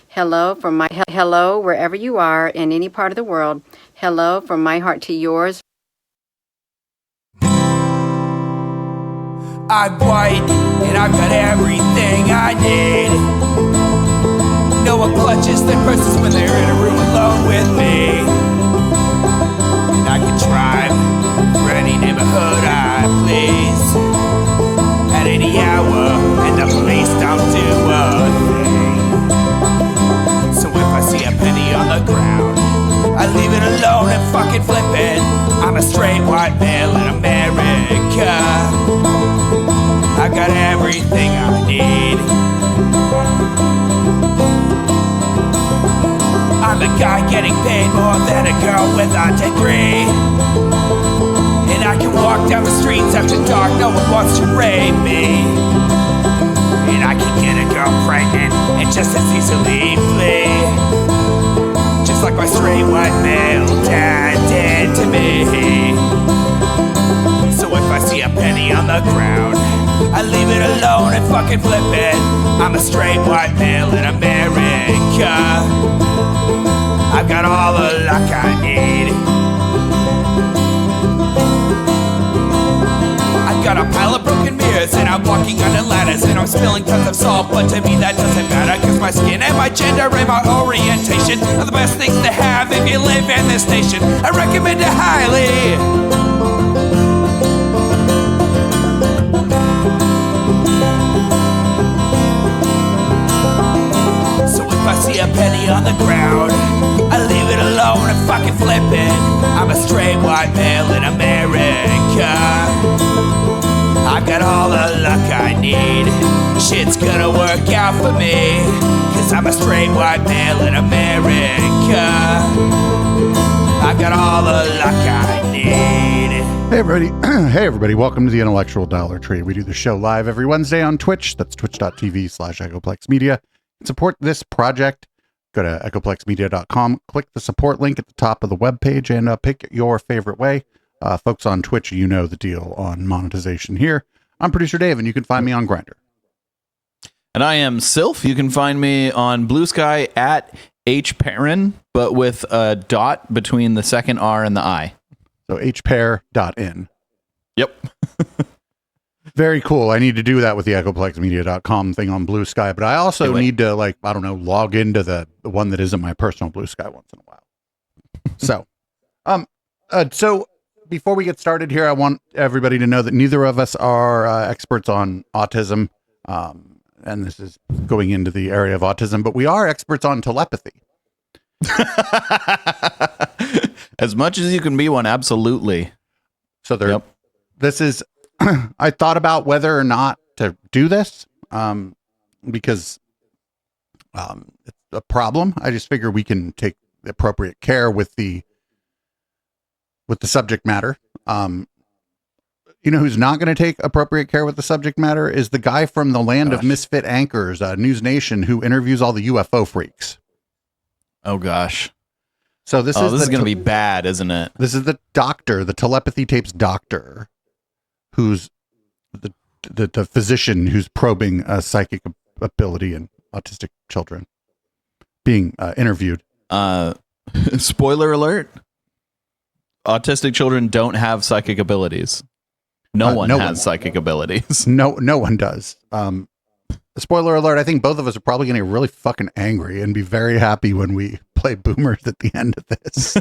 Hello wherever you are in any part of the world. Hello from my heart to yours. I'm white and I've got everything I need. No one clutches their purses when they're in a room alone with me. And I can drive for any neighborhood I please at any hour, and the police don't do a thing. So if I see a penny on the ground, I leave it alone and fucking flip it. I'm a straight white male in America. I got everything I need. I'm a guy getting paid more than a girl with a degree. And I can walk down the streets after dark, no one wants to rape me. And I can get a girl pregnant and just as easily flee. Just like my straight white male dad did to me. So if I see a penny on the ground, I leave it alone and fucking flip it. I'm a straight white male in America. I've got all the luck I need. I've got a pile of broken mirrors and I'm walking under ladders and I'm spilling tons of salt, but to me that doesn't matter, cause my skin and my gender and my orientation are the best things to have if you live in this nation. I recommend it highly. If I see a penny on the ground, I leave it alone and fucking flip it. I'm a straight white male in America. I've got all the luck I need. Shit's gonna work out for me, cause I'm a straight white male in America. I've got all the luck I need. Hey everybody, hey everybody, welcome to the Intellectual Dollar Tree. We do the show live every Wednesday on Twitch. That's twitch.tv/EchoplexMedia. Support this project. Go to echoplexmedia.com, click the support link at the top of the webpage, and pick your favorite way. Folks on Twitch, you know the deal on monetization here. I'm producer Dave, and you can find me on Grindr. And I am Sylph. You can find me on Blue Sky at hparin, but with a dot between the second R and the I. So hpair.in. Yep. Very cool. I need to do that with the echoplexmedia.com thing on Blue Sky, but I also need to, log into the one that isn't my personal Blue Sky once in a while. So before we get started here, I want everybody to know that neither of us are experts on autism, and this is going into the area of autism, but we are experts on telepathy. As much as you can be one, absolutely. So this is, I thought about whether or not to do this, because it's a problem. I just figure we can take the appropriate care with the subject matter. You know who's not going to take appropriate care with the subject matter is the guy from the Land of Misfit Anchors, News Nation, who interviews all the UFO freaks. Oh gosh. So this is going to be bad, isn't it? This is the doctor, the telepathy tapes doctor, who's the physician who's probing psychic ability in autistic children being interviewed. Spoiler alert. Autistic children don't have psychic abilities. No one has psychic abilities. No one does. Spoiler alert, I think both of us are probably going to get really fucking angry and be very happy when we play boomers at the end of this.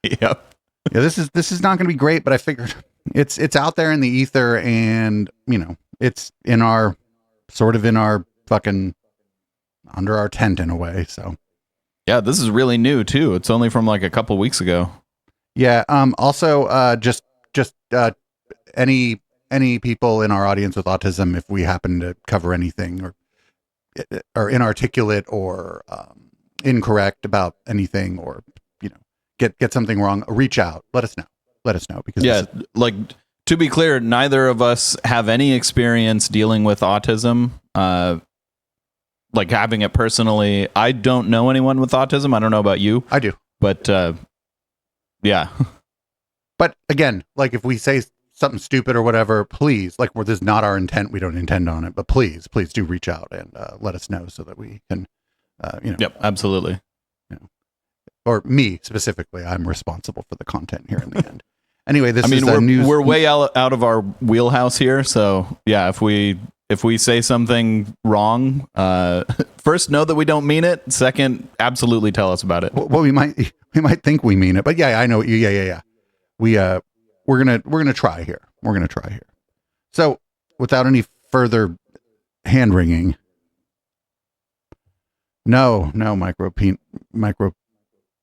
Yep. Yeah, this is not going to be great, but I figured it's out there in the ether, and it's in our fucking under our tent in a way. So yeah, this is really new too. It's only from like a couple weeks ago. Yeah. Also, just any people in our audience with autism, if we happen to cover anything or inarticulate or incorrect about anything, or get something wrong, reach out. Let us know because to be clear, neither of us have any experience dealing with autism, like having it personally. I don't know anyone with autism. I don't know about you. I do, but yeah. But again, like if we say something stupid or whatever, please, this is not our intent. We don't intend on it, but please do reach out and let us know so that we can Yep, absolutely. Or me specifically, I'm responsible for the content here in the end. Anyway, this is we're way out of our wheelhouse here. So yeah, if we say something wrong, first know that we don't mean it. Second, absolutely tell us about it. Well, we might think we mean it, but yeah, I know. Yeah. We're gonna try here. We're gonna try here. So, without any further hand wringing, no, micro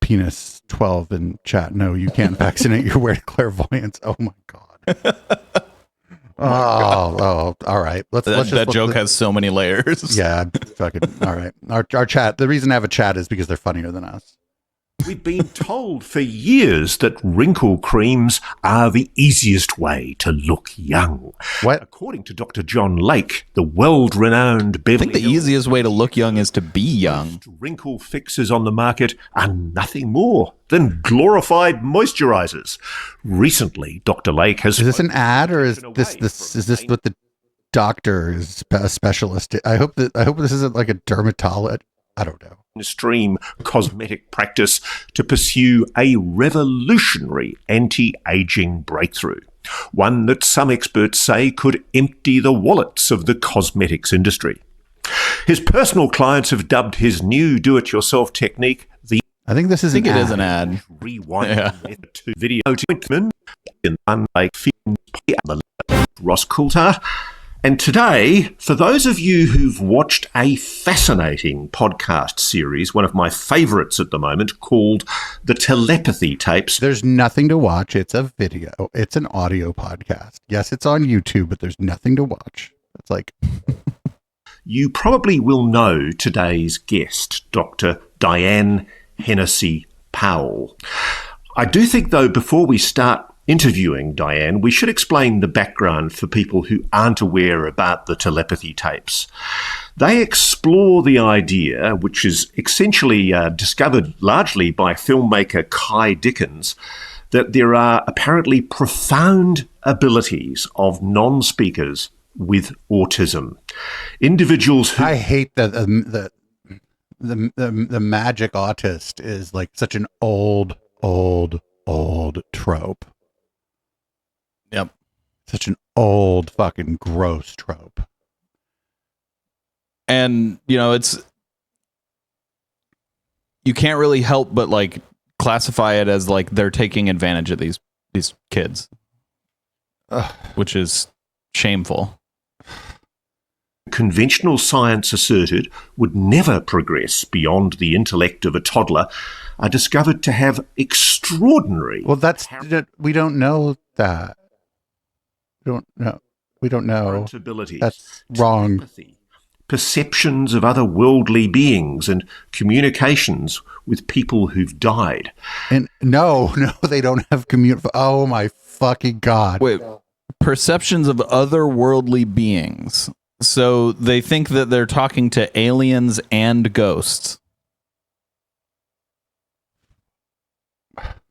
penis 12 in chat. No, you can't vaccinate your weird clairvoyance. Oh my god. Oh, all right. That joke has so many layers. Yeah, fucking all right. Our chat. The reason I have a chat is because they're funnier than us. We've been told for years that wrinkle creams are the easiest way to look young. What? According to Dr. John Lake, the world-renowned Beverly I think the Hills easiest way to look young is to be young. wrinkle fixers on the market are nothing more than glorified moisturizers. Recently, Dr. Lake has... Is this an ad or is this what the doctor is a specialist? I hope this isn't like a dermatologist. I don't know. Stream cosmetic practice to pursue a revolutionary anti-aging breakthrough, one that some experts say could empty the wallets of the cosmetics industry. His personal clients have dubbed his new do-it-yourself technique the I think this is I think it is an ad. rewind method to video appointment in unlike Ross Coulter. And today, for those of you who've watched a fascinating podcast series, one of my favorites at the moment, called the Telepathy Tapes. There's nothing to watch. It's a video. It's an audio podcast. Yes, it's on YouTube, but there's nothing to watch. It's like... You probably will know today's guest, Dr. Diane Hennessy Powell. I do think, though, before we start interviewing Diane, we should explain the background for people who aren't aware about the telepathy tapes. They explore the idea, which is essentially discovered largely by filmmaker Kai Dickens, that there are apparently profound abilities of non-speakers with autism. Individuals who... I hate that the magic autist is like such an old trope. Yep. Such an old fucking gross trope. And, you can't really help but like classify it as like they're taking advantage of these kids. Which is shameful. Conventional science asserted would never progress beyond the intellect of a toddler are discovered to have extraordinary... Well, we don't know that. We don't know. Abilities, that's wrong. Telepathy, perceptions of other worldly beings and communications with people who've died. And no, they don't have oh my fucking God. Wait, perceptions of otherworldly beings. So they think that they're talking to aliens and ghosts.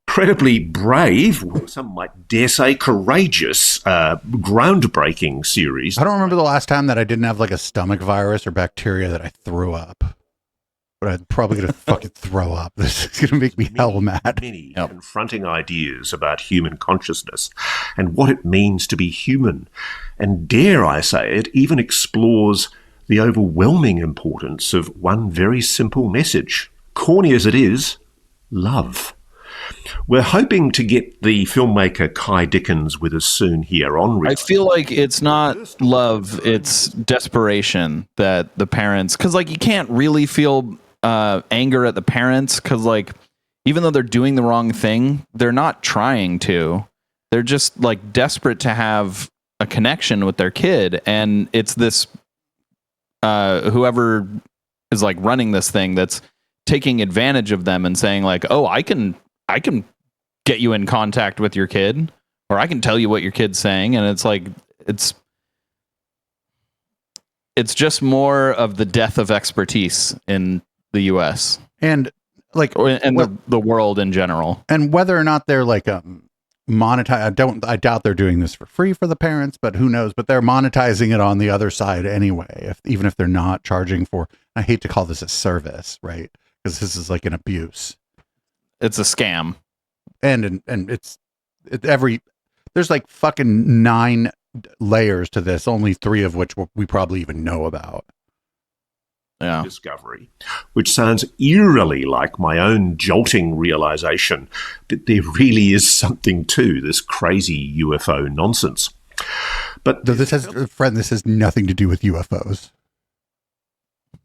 Incredibly brave, some might dare say courageous, groundbreaking series. I don't remember the last time that I didn't have like a stomach virus or bacteria that I threw up. But I'm probably going to fucking throw up. This is going to make me hell mad. Many confronting ideas about human consciousness and what it means to be human. And dare I say it, even explores the overwhelming importance of one very simple message. Corny as it is, love. We're hoping to get the filmmaker Kai Dickens with us soon here on. I feel like it's not love, it's desperation that the parents... Because, like, you can't really feel anger at the parents because, like, even though they're doing the wrong thing, they're not trying to. They're just, like, desperate to have a connection with their kid. And it's this... whoever is, like, running this thing that's taking advantage of them and saying, like, oh, I can get you in contact with your kid, or I can tell you what your kid's saying. And it's like, it's just more of the death of expertise in the US and like, and the world in general. And whether or not they're like, monetize, I doubt they're doing this for free for the parents, but who knows, but they're monetizing it on the other side anyway. Even if they're not charging for I hate to call this a service, right? Because this is like an abuse. It's a scam. And there's like fucking 9 layers to this, only 3 of which we probably even know about. Yeah. Discovery, which sounds eerily like my own jolting realization that there really is something to this crazy UFO nonsense. But this has nothing to do with UFOs.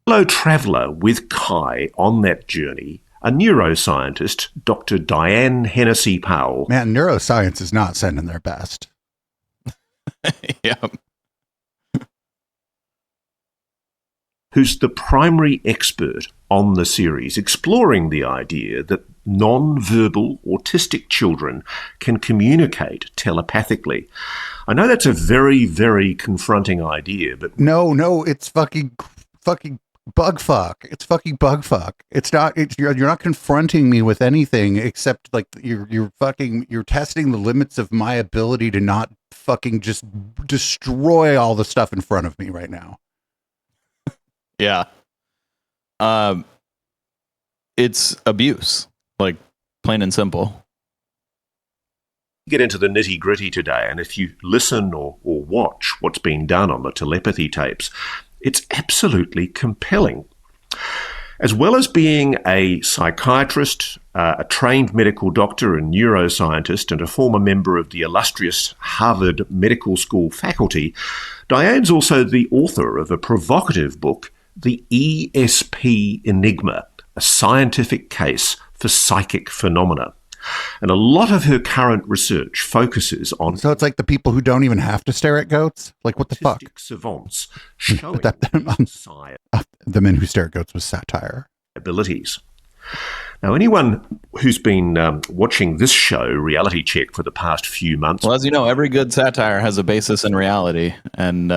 Fellow traveller with Kai on that journey, a neuroscientist, Dr. Diane Hennessy Powell. Man, neuroscience is not sending their best. Yeah. Who's the primary expert on the series, exploring the idea that non-verbal autistic children can communicate telepathically. I know that's a very, very confronting idea, but no, it's fucking bug fuck. It's fucking bug fuck. It's not. You're not confronting me with anything except like you're testing the limits of my ability to not fucking just destroy all the stuff in front of me right now. Yeah. It's abuse, like plain and simple. Get into the nitty-gritty today, and if you listen or watch what's being done on the telepathy tapes, it's absolutely compelling. As well as being a psychiatrist, a trained medical doctor and neuroscientist, and a former member of the illustrious Harvard Medical School faculty, Diane's also the author of a provocative book, The ESP Enigma, a scientific case for psychic phenomena. And a lot of her current research focuses on... So it's like the people who don't even have to stare at goats? Like, what the fuck? Savants showing the men who stare at goats was satire. Abilities. Now, anyone who's been watching this show, Reality Check, for the past few months... Well, as you know, every good satire has a basis in reality, and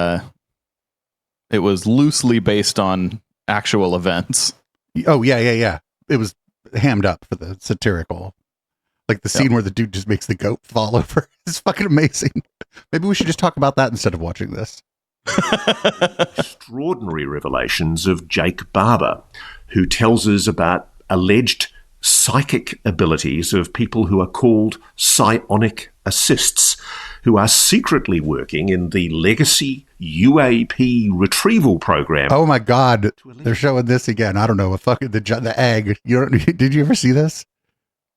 it was loosely based on actual events. Oh, yeah. It was hammed up for the satirical. Like the scene where the dude just makes the goat fall over. It's fucking amazing. Maybe we should just talk about that instead of watching this. Extraordinary revelations of Jake Barber, who tells us about alleged psychic abilities of people who are called psionic assists, who are secretly working in the legacy UAP retrieval program. Oh my God. They're showing this again. I don't know. The egg. Did you ever see this?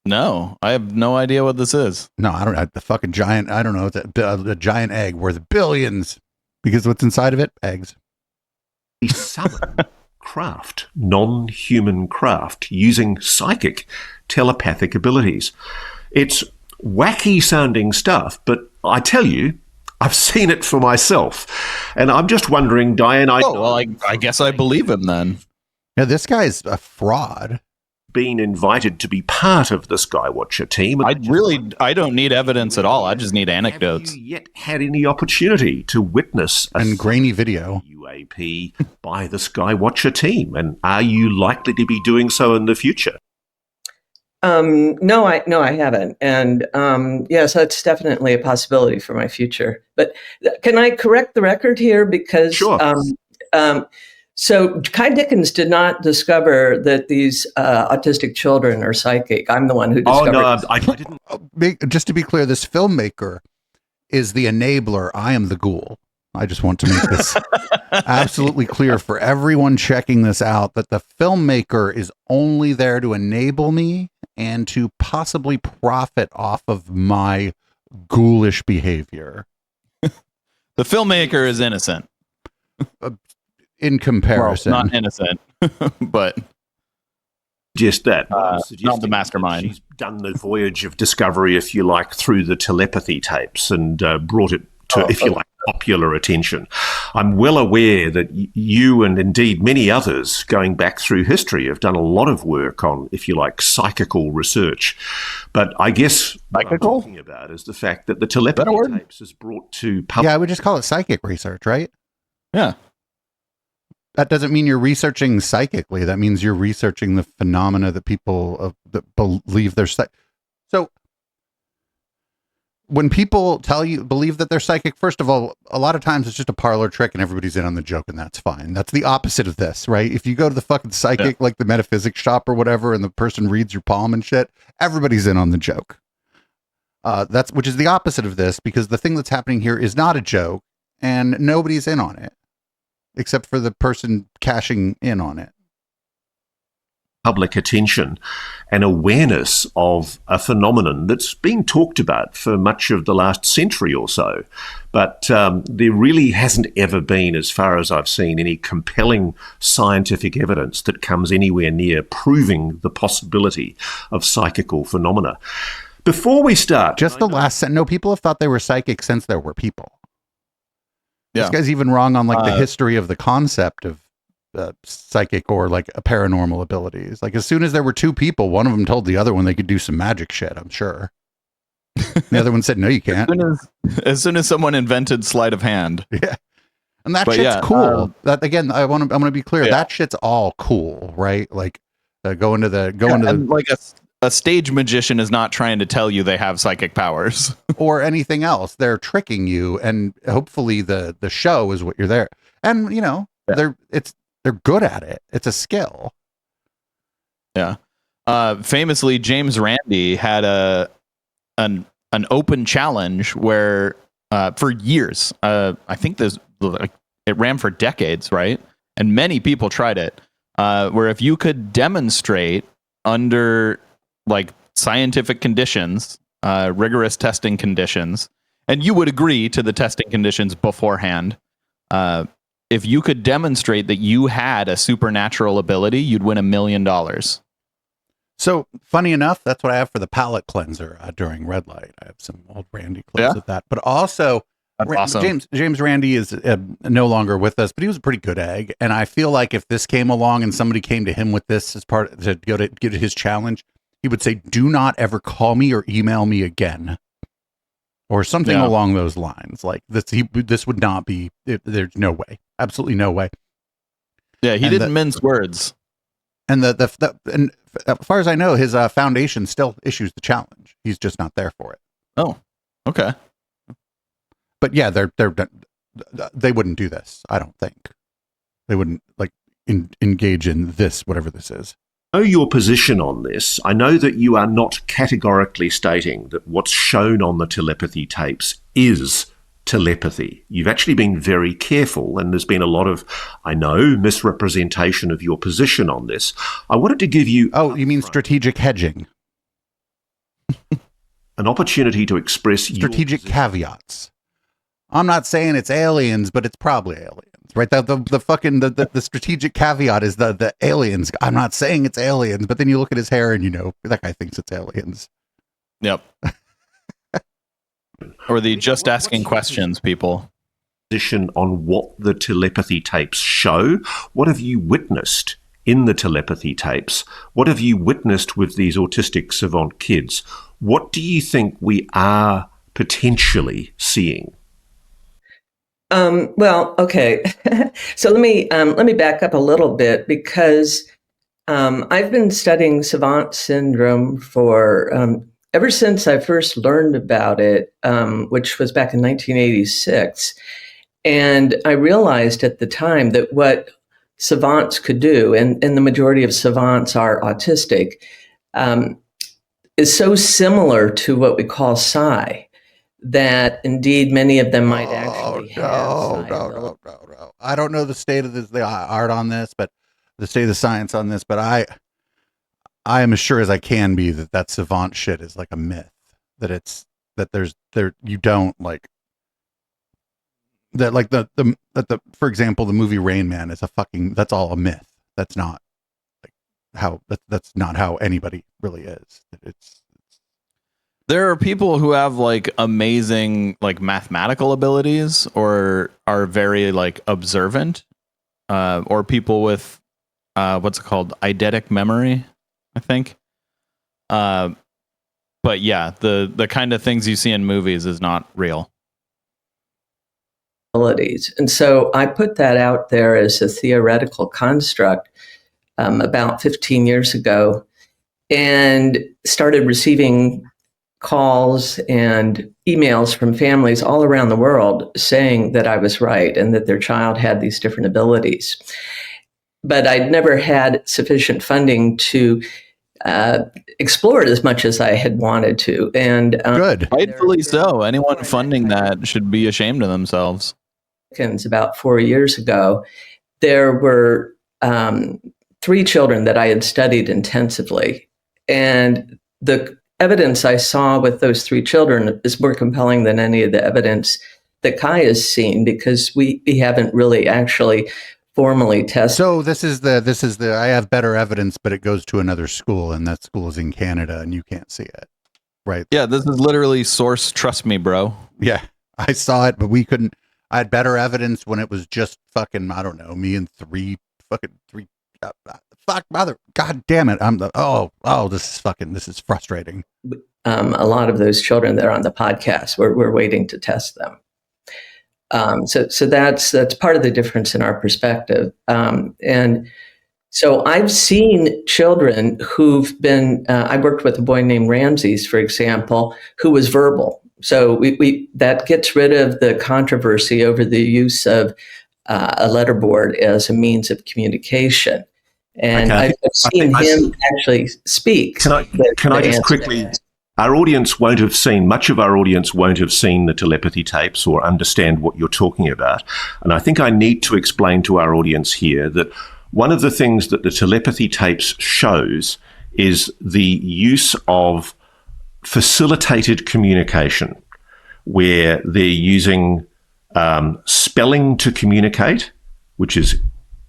No, I have no idea what this is. No, I don't know. The fucking giant, I don't know. It's a giant egg worth billions because what's inside of it? Eggs. The summon craft, non-human craft, using psychic telepathic abilities. It's wacky sounding stuff, but I tell you, I've seen it for myself. And I'm just wondering, Diane, I guess I believe him then. Yeah, this guy's a fraud. Been invited to be part of the Skywatcher team. I don't need evidence at all. I just need anecdotes. Have you yet had any opportunity to witness a grainy video UAP by the Skywatcher team? And are you likely to be doing so in the future? No, I haven't. And yes, that's definitely a possibility for my future. But can I correct the record here? Because sure. So Kai Dickens did not discover that these autistic children are psychic. I'm the one who discovered. Oh, no, I didn't. Just to be clear, this filmmaker is the enabler. I am the ghoul. I just want to make this absolutely clear for everyone checking this out, that the filmmaker is only there to enable me and to possibly profit off of my ghoulish behavior. The filmmaker is innocent. In comparison. Well, not innocent, but just that. Not the mastermind. She's done the voyage of discovery, if you like, through the telepathy tapes and brought it to, if you like, popular attention. I'm well aware that you and indeed many others going back through history have done a lot of work on, if you like, psychical research. But I guess what I'm talking about is the fact that the telepathy tapes is brought to public. Yeah, I would just call it psychic research, right? Yeah. That doesn't mean you're researching psychically. That means you're researching the phenomena that people that believe they're so when people believe that they're psychic, first of all, a lot of times it's just a parlor trick and everybody's in on the joke, and that's fine. That's the opposite of this, right? If you go to the fucking psychic, like the metaphysics shop or whatever, and the person reads your palm and shit, everybody's in on the joke. Which is the opposite of this, because the thing that's happening here is not a joke and nobody's in on it except for the person cashing in on it. Public attention and awareness of a phenomenon that's been talked about for much of the last century or so. But there really hasn't ever been, as far as I've seen, any compelling scientific evidence that comes anywhere near proving the possibility of psychical phenomena. Before we start... Just the last sentence. No, people have thought they were psychic since there were people. Yeah. This guy's even wrong on like the history of the concept of psychic or like a paranormal abilities. Like as soon as there were two people, one of them told the other one they could do some magic shit, I'm sure. The other one said, no, you can't. As soon as someone invented sleight of hand. Yeah. And that shit's cool. That I'm going to be clear. That shit's all cool, right? Like like a stage magician is not trying to tell you they have psychic powers or anything else. They're tricking you, and hopefully the show is what you're there. And you know, they're good at it. It's a skill. Yeah. Famously, James Randi had an open challenge where for years, I think it ran for decades, right? And many people tried it. Where if you could demonstrate under like scientific conditions, rigorous testing conditions, and you would agree to the testing conditions beforehand. If you could demonstrate that you had a supernatural ability, you'd win $1 million. So funny enough, that's what I have for the palate cleanser during red light. I have some old Randy clips of that, but also awesome. James Randi is no longer with us, but he was a pretty good egg. And I feel like if this came along and somebody came to him with this as part to go to get his challenge, he would say, "Do not ever call me or email me again," or something along those lines. Like this, this would not be. There's no way, absolutely no way. Yeah, he didn't mince words. And and as far as I know, his foundation still issues the challenge. He's just not there for it. Oh, okay. But yeah, they wouldn't do this. I don't think they wouldn't like engage in this, whatever this is. I know your position on this. I know that you are not categorically stating that what's shown on the telepathy tapes is telepathy. You've actually been very careful, and there's been a lot of, I know, misrepresentation of your position on this. I wanted to give you... Oh, you mean strategic hedging? An opportunity to express strategic caveats. I'm not saying it's aliens, but it's probably aliens, right? The strategic caveat is the aliens. I'm not saying it's aliens, but then you look at his hair and you know that guy thinks it's aliens. Yep. Or the just asking questions people. Position on what the telepathy tapes show. What have you witnessed in the telepathy tapes? What have you witnessed with these autistic savant kids? What do you think we are potentially seeing? Well, okay. So let me back up a little bit, because I've been studying savant syndrome for ever since I first learned about it, which was back in 1986. And I realized at the time that what savants could do, and the majority of savants are autistic, is so similar to what we call psi, that indeed many of them might actually have. No. I don't know the state of the art on this, but the state of the science on this, but I am as sure as I can be that savant shit is like a myth. You don't like that, like for example, the movie Rain Man is that's all a myth. That's not like that's not how anybody really is. There are people who have like amazing like mathematical abilities, or are very like observant, or people with what's it called, eidetic memory, I think. But yeah, the kind of things you see in movies is not real. And so I put that out there as a theoretical construct about 15 years ago, and started receiving calls and emails from families all around the world saying that I was right and that their child had these different abilities. But I'd never had sufficient funding to explore it as much as I had wanted to. And Good. Rightfully so. Anyone funding that should be ashamed of themselves. About 4 years ago, there were 3 children that I had studied intensively. And the evidence I saw with those 3 children is more compelling than any of the evidence that Kai has seen, because we haven't really actually formally tested. So this is the I have better evidence, but it goes to another school, and that school is in Canada, and you can't see it, right? Yeah, this is literally source. Trust me, bro. Yeah, I saw it, but we couldn't. I had better evidence when it was just fucking, I don't know, me and three fuck mother, god damn it, this is frustrating. A lot of those children that are on the podcast, we're waiting to test them. So that's part of the difference in our perspective. And so I've seen children who've been, I worked with a boy named Ramses, for example, who was verbal. So we that gets rid of the controversy over the use of a letterboard as a means of communication. And Okay. I've seen him actually speak. Can I just quickly? Our audience won't have seen, much of our audience won't have seen the telepathy tapes or understand what you're talking about. And I think I need to explain to our audience here that one of the things that the telepathy tapes shows is the use of facilitated communication, where they're using spelling to communicate, which is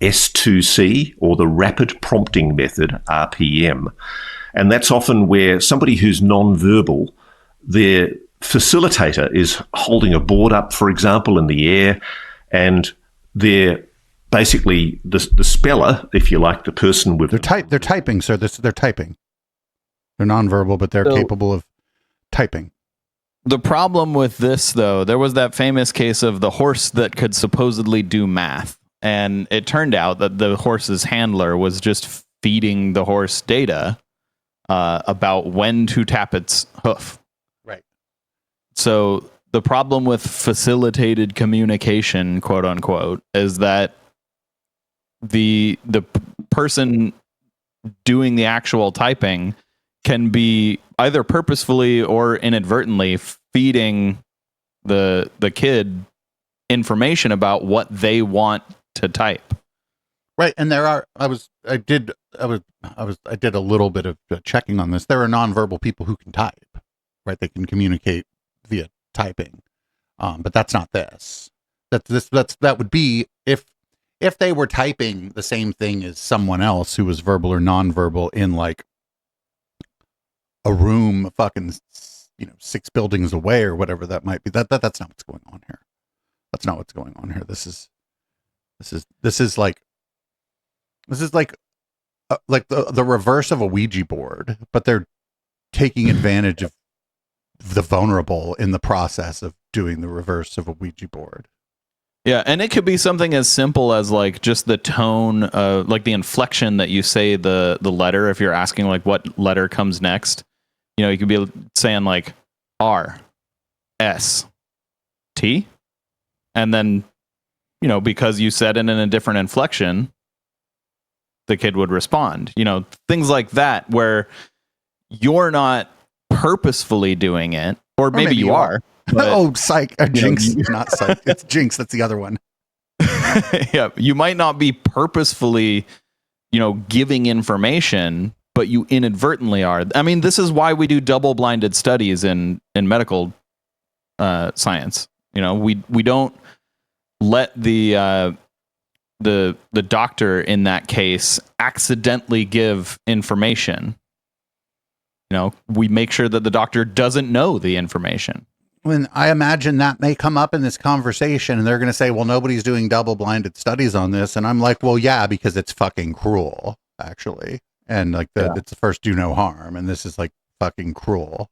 S2C, or the rapid prompting method, RPM. And that's often where somebody who's non-verbal, their facilitator is holding a board up, for example, in the air, and they're basically the speller, if you like, the person with... They're typing, sir. They're typing. They're non-verbal, but they're capable of typing. The problem with this, though, there was that famous case of the horse that could supposedly do math. And it turned out that the horse's handler was just feeding the horse data about when to tap its hoof. Right. So the problem with facilitated communication, quote unquote, is that the person doing the actual typing can be either purposefully or inadvertently feeding the kid information about what they want to type. Right, and I did a little bit of checking on this. There are nonverbal people who can type, right? They can communicate via typing, but that's not this. That would be if they were typing the same thing as someone else who was verbal or nonverbal in like a room, fucking 6 buildings away or whatever that might be. That's not what's going on here. That's not what's going on here. This is like the reverse of a Ouija board, but they're taking advantage of the vulnerable in the process of doing the reverse of a Ouija board. Yeah, and it could be something as simple as like just the tone, like the inflection that you say the letter. If you're asking like what letter comes next, you could be saying like R, S, T, and then because you said it in a different inflection, the kid would respond. Things like that where you're not purposefully doing it, or maybe you are. But, oh, psych! Jinx, not psych. It's Jinx. That's the other one. Yeah, you might not be purposefully, giving information, but you inadvertently are. I mean, this is why we do double-blinded studies in medical science. We don't let the doctor in that case accidentally give information. We make sure that the doctor doesn't know the information. When I imagine that may come up in this conversation, and they're going to say, well, nobody's doing double-blinded studies on this. And I'm like, well, yeah, because it's fucking cruel, actually. And like it's the first do no harm. And this is like fucking cruel.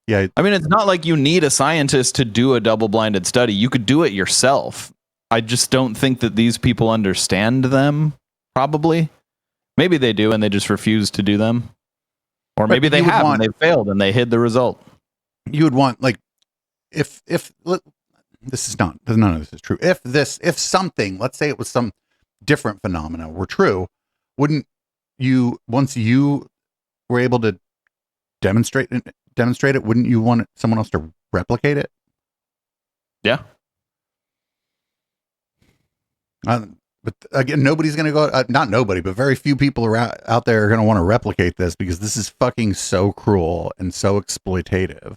Yeah. I mean, it's not like you need a scientist to do a double-blinded study. You could do it yourself. I just don't think that these people understand them, probably. Maybe they do, and they just refuse to do them. Or maybe they have and they failed and they hid the result. You would want, like, if this is not, none of this is true. If something, let's say it was some different phenomena were true, wouldn't you, once you were able to demonstrate it, wouldn't you want someone else to replicate it? Yeah. But again, nobody's going to go, not nobody, but very few people out there are going to want to replicate this because this is fucking so cruel and so exploitative.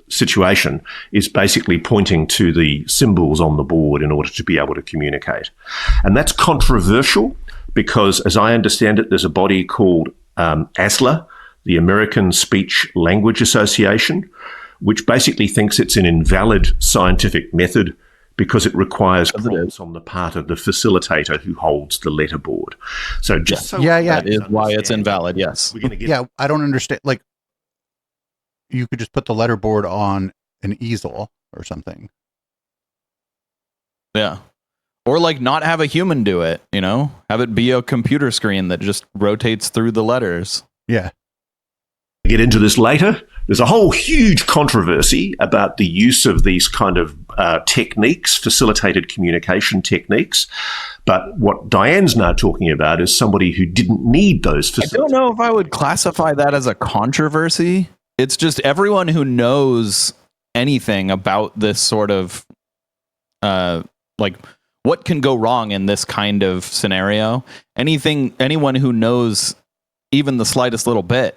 Situation is basically pointing to the symbols on the board in order to be able to communicate. And that's controversial because, as I understand it, there's a body called ASLA, the American Speech Language Association, which basically thinks it's an invalid scientific method because it requires prompts on the part of the facilitator who holds the letterboard. So just so that is why it's invalid. Yes. I don't understand. Like, you could just put the letterboard on an easel or something. Yeah. Or like not have a human do it, you know, have it be a computer screen that just rotates through the letters. Yeah. Get into this later. There's a whole huge controversy about the use of these kind of techniques, facilitated communication techniques. But what Diane's now talking about is somebody who didn't need those facilitators. I don't know if I would classify that as a controversy. It's just everyone who knows anything about this sort of, like, what can go wrong in this kind of scenario. Anyone who knows even the slightest little bit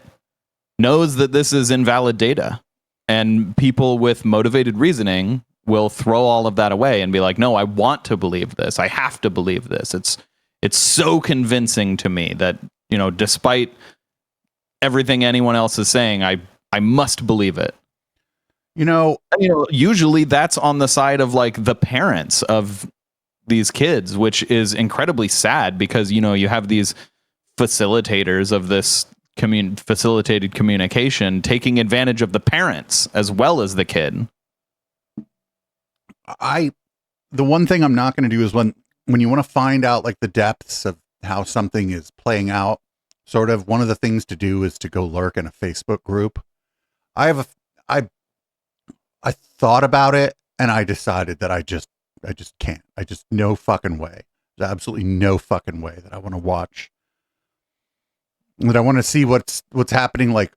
knows that this is invalid data, and people with motivated reasoning will throw all of that away and be like, no, I want to believe this. I have to believe this. It's so convincing to me that, you know, despite everything anyone else is saying, I must believe it. You know, usually that's on the side of like the parents of these kids, which is incredibly sad because, you know, you have these facilitators of this facilitated communication taking advantage of the parents as well as the kid. The one thing I'm not going to do is when you want to find out like the depths of how something is playing out, sort of one of the things to do is to go lurk in a Facebook group. I thought about it and I decided that I just can't. No fucking way. There's absolutely no fucking way that I want to watch. That I want to see what's happening, like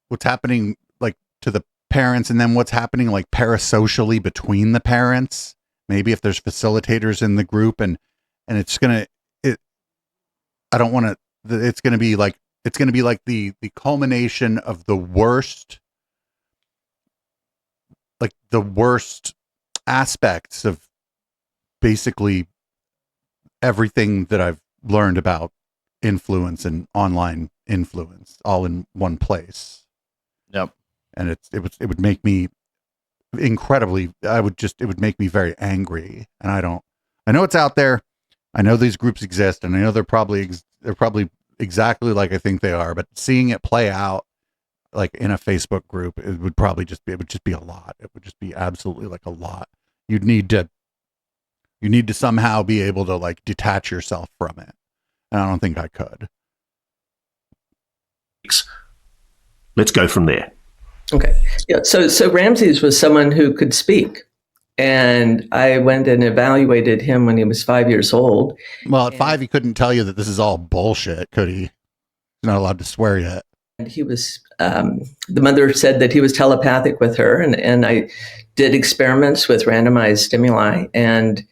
what's happening like to the parents, and then what's happening like parasocially between the parents. Maybe if there's facilitators in the group, and it's gonna. I don't want to. It's gonna be like the culmination of the worst, like the worst aspects of basically everything that I've learned about influence and online influence all in one place. Yep. And it would make me incredibly, it would make me very angry. And I know it's out there. I know these groups exist, and I know they're probably exactly like I think they are, but seeing it play out like in a Facebook group, it would just be a lot. It would just be absolutely like a lot. You'd need to somehow be able to like detach yourself from it. And I don't think I could. Let's go from there. Okay. Yeah. So Ramses was someone who could speak. And I went and evaluated him when he was 5 years old. Well, at 5, he couldn't tell you that this is all bullshit, could he? He's not allowed to swear yet. And he was, the mother said that he was telepathic with her. And I did experiments with randomized stimuli, and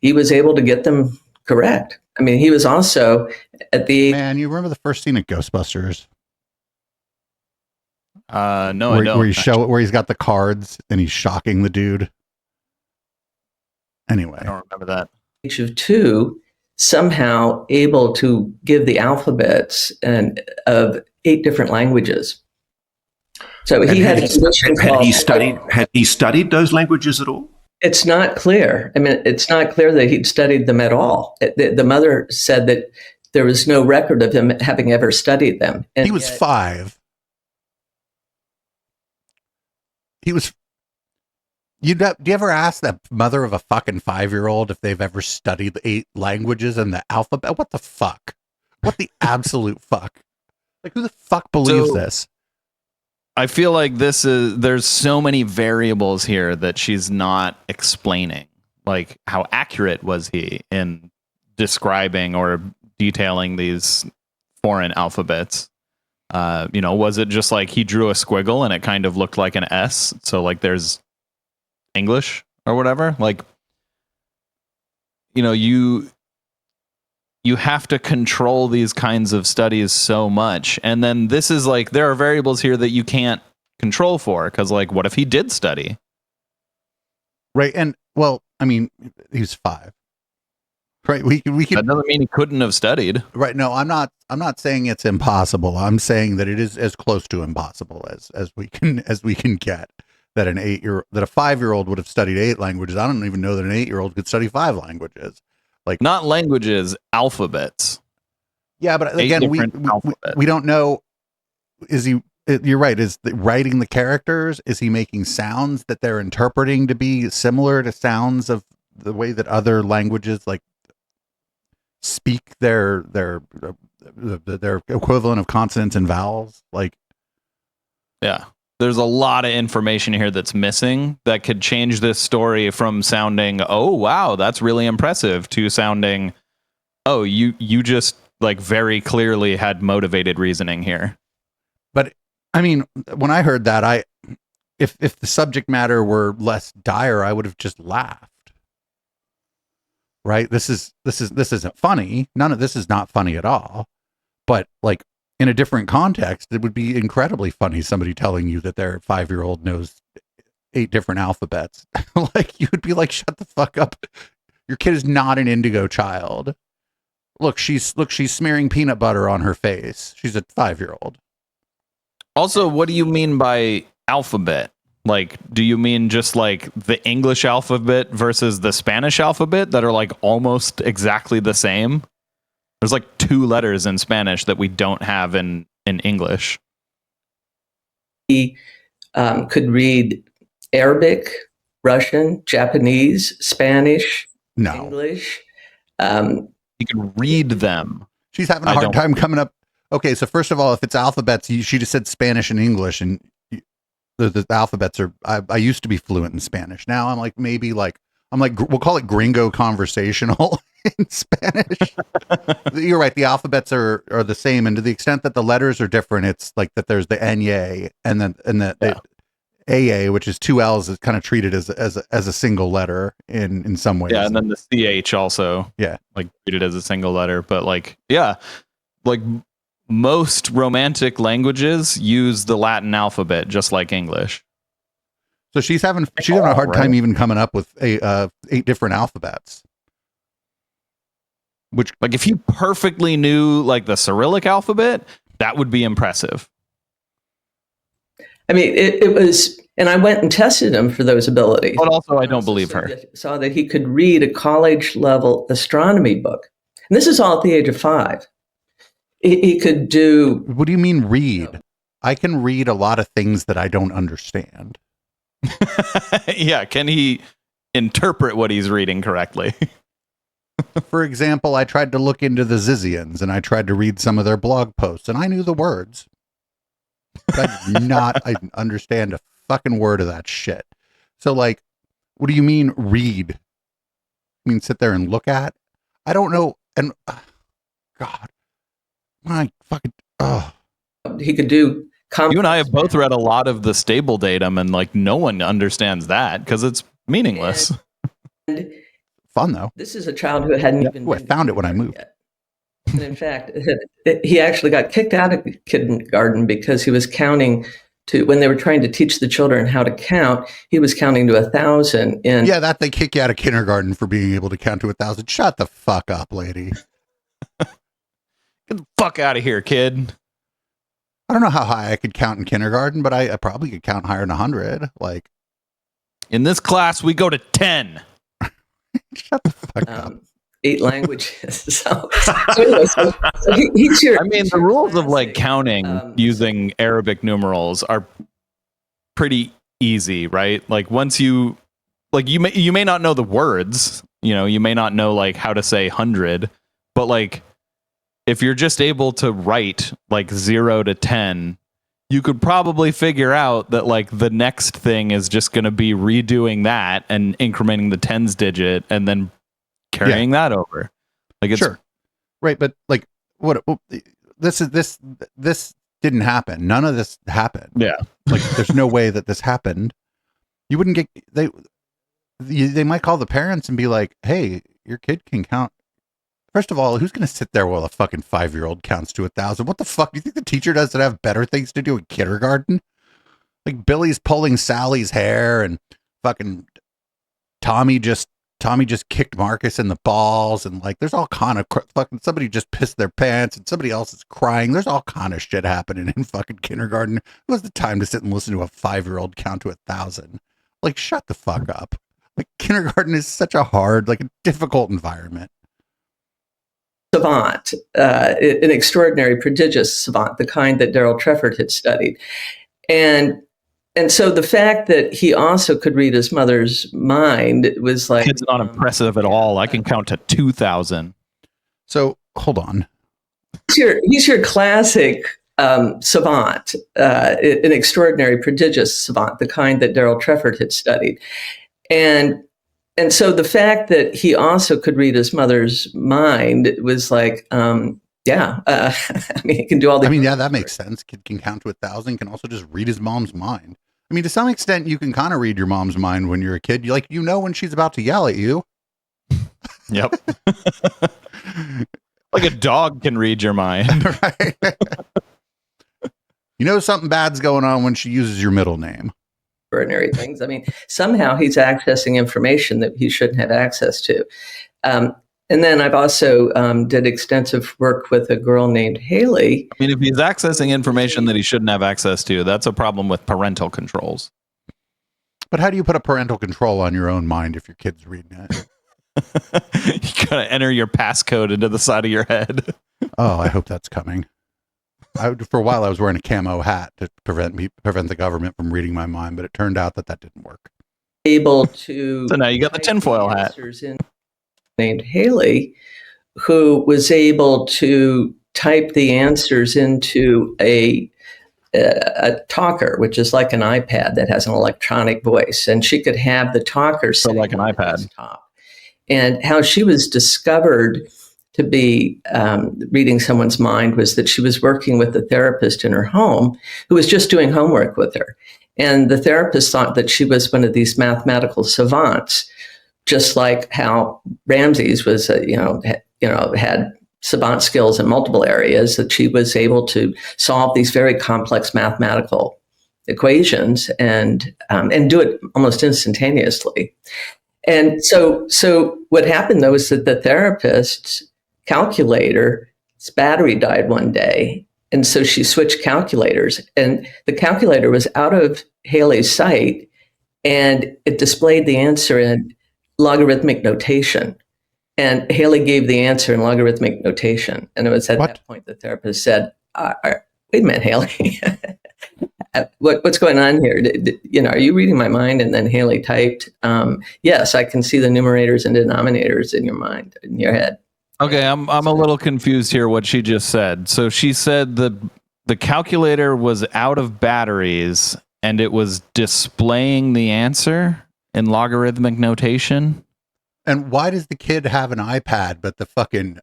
he was able to get them correct. I mean, he was also at the... Man, you remember the first scene of Ghostbusters? No, I don't. Where he's got the cards and he's shocking the dude. Anyway. I don't remember that. Age of 2, somehow able to give the alphabets of 8 different languages. So he had a condition called... Had he studied those languages at all? It's not clear. I mean, it's not clear that he'd studied them at all. The mother said that there was no record of him having ever studied them. And he was 5. He was... Do you ever ask that mother of a fucking 5-year-old if they've ever studied the 8 languages and the alphabet? What the fuck? What the absolute fuck? Like, who the fuck believes this? I feel like there's so many variables here that she's not explaining. Like, how accurate was he in describing or detailing these foreign alphabets? Was it just like he drew a squiggle and it kind of looked like an S? So like there's English or whatever. Like, you have to control these kinds of studies so much. And then this is like, there are variables here that you can't control for. Cause like, what if he did study? Right. And well, I mean, he's 5. Right. We can. That doesn't mean he couldn't have studied. Right. No, I'm not saying it's impossible. I'm saying that it is as close to impossible as we can get. That that a 5-year-old would have studied 8 languages. I don't even know that an 8-year-old could study 5 languages. Like, not languages, alphabets. Yeah, but again, we don't know. Is he? You're right. Is writing the characters? Is he making sounds that they're interpreting to be similar to sounds of the way that other languages like speak their equivalent of consonants and vowels? Like, yeah, there's a lot of information here that's missing that could change this story from sounding, oh wow, that's really impressive, to sounding, oh, you just like very clearly had motivated reasoning here. But I mean, when I heard that, if the subject matter were less dire, I would have just laughed. Right? This isn't funny. None of this is not funny at all. But like, in a different context, it would be incredibly funny. Somebody telling you that their 5-year-old knows 8 different alphabets. Like, you would be like, shut the fuck up. Your kid is not an indigo child. Look, she's smearing peanut butter on her face. She's a 5-year-old. Also, what do you mean by alphabet? Like, do you mean just like the English alphabet versus the Spanish alphabet that are like almost exactly the same? There's like 2 letters in Spanish that we don't have in English. He could read Arabic, Russian, Japanese, Spanish, English. He can read them. She's having a hard time coming up. Okay, so first of all, if it's alphabets, she just said Spanish and English, and the alphabets are. I used to be fluent in Spanish. Now I'm like we'll call it gringo conversational in Spanish. You're right. The alphabets are the same, and to the extent that the letters are different, it's like that. There's the Nye and the AA, which is 2 L's, is kind of treated as a single letter in some ways. Yeah, and then the CH also. Yeah, like treated as a single letter, but like most Romantic languages use the Latin alphabet just like English. So she's having a hard time even coming up with 8 different alphabets. Which, like, if you perfectly knew like the Cyrillic alphabet, that would be impressive. I mean, it was, and I went and tested him for those abilities. But also, I don't believe her. Saw that he could read a college level astronomy book, and this is all at the age of 5. He could do. What do you mean read? I can read a lot of things that I don't understand. Yeah, can he interpret what he's reading correctly? For example, I tried to look into the Zizians and I tried to read some of their blog posts, and I knew the words. But I understand a fucking word of that shit. So, like, what do you mean read? I mean sit there and look at? I don't know. And God, my fucking he could do. You and I have both read a lot of the stable datum, and like no one understands that because it's meaningless. And fun though. This is a child who hadn't even. I found it when I moved. Yet. And in fact, he actually got kicked out of kindergarten because he was counting to, when they were trying to teach the children how to count, he was counting to 1,000. Yeah, that they kick you out of kindergarten for being able to count to 1,000. Shut the fuck up, lady. Get the fuck out of here, kid. I don't know how high I could count in kindergarten, but I probably could count higher than 100. Like, in this class, we go to 10. Shut the fuck up. 8 languages. So he's your, I mean, the rules of like counting using Arabic numerals are pretty easy, right? Like once you may not know the words, you may not know like how to say 100, but like if you're just able to write like 0 to 10, you could probably figure out that like the next thing is just going to be redoing that and incrementing the tens digit and then carrying that over. Like it's sure. Right. But like this didn't happen. None of this happened. Yeah. Like there's no way that this happened. You wouldn't get, they might call the parents and be like, hey, your kid can count. First of all, who's going to sit there while a fucking 5-year-old counts to 1,000? What the fuck? You think the teacher doesn't have better things to do in kindergarten? Like Billy's pulling Sally's hair and fucking Tommy just kicked Marcus in the balls, and like there's all kind of fucking, somebody just pissed their pants and somebody else is crying. There's all kind of shit happening in fucking kindergarten. Who has the time to sit and listen to a 5-year-old count to 1,000? Like, shut the fuck up. Like, kindergarten is such a hard, like a difficult environment. Savant, an extraordinary, prodigious savant, the kind that Daryl Trefford had studied. And so the fact that he also could read his mother's mind was like... It's not impressive at all. I can count to 2,000. So, hold on. He's your classic savant, an extraordinary, prodigious savant, the kind that Daryl Trefford had studied. And so the fact that he also could read his mother's mind was like, I mean, he can do all the... I mean, yeah, that makes sense. Kid can count to 1,000, can also just read his mom's mind. I mean, to some extent, you can kind of read your mom's mind when you're a kid. You know when she's about to yell at you. Yep. Like a dog can read your mind. Right. You know something bad's going on when she uses your middle name. Extraordinary things. I mean, somehow he's accessing information that he shouldn't have access to. And then I've also did extensive work with a girl named Haley. I mean, if he's accessing information that he shouldn't have access to, that's a problem with parental controls. But how do you put a parental control on your own mind if your kid's reading it? You gotta enter your passcode into the side of your head. Oh, I hope that's coming. For a while, I was wearing a camo hat to prevent the government from reading my mind, but it turned out that didn't work. Able to... So now you got the tinfoil hat. Named Haley, who was able to type the answers into a talker, which is like an iPad that has an electronic voice, and she could have the talker so like an iPad desktop. And how she was discovered to be reading someone's mind was that she was working with a therapist in her home who was just doing homework with her, and the therapist thought that she was one of these mathematical savants, just like how Ramses was, had savant skills in multiple areas, that she was able to solve these very complex mathematical equations and do it almost instantaneously. And so what happened though is that the therapist's calculator's battery died one day, and so she switched calculators, and the calculator was out of Haley's sight, and it displayed the answer in logarithmic notation. And Haley gave the answer in logarithmic notation. And it was at that point the therapist said, wait a minute, Haley, what's going on here? Are you reading my mind? And then Haley typed, yes, I can see the numerators and denominators in your mind, in your head. Okay, I'm a little confused here what she just said. So she said that the calculator was out of batteries and it was displaying the answer in logarithmic notation. And why does the kid have an iPad, but the fucking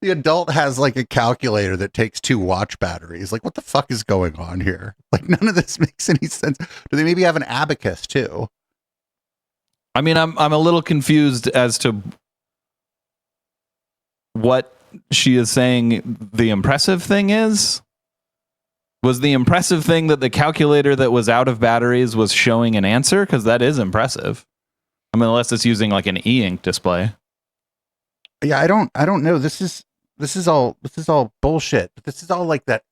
the adult has like a calculator that takes 2 watch batteries? Like, what the fuck is going on here? Like, none of this makes any sense. Do they maybe have an abacus too? I mean, I'm a little confused as to what she is saying the impressive thing is. Was the impressive thing that the calculator that was out of batteries was showing an answer? Because that is impressive. I mean, unless it's using like an e-ink display. Yeah, I don't know. This is all bullshit. This is all like that.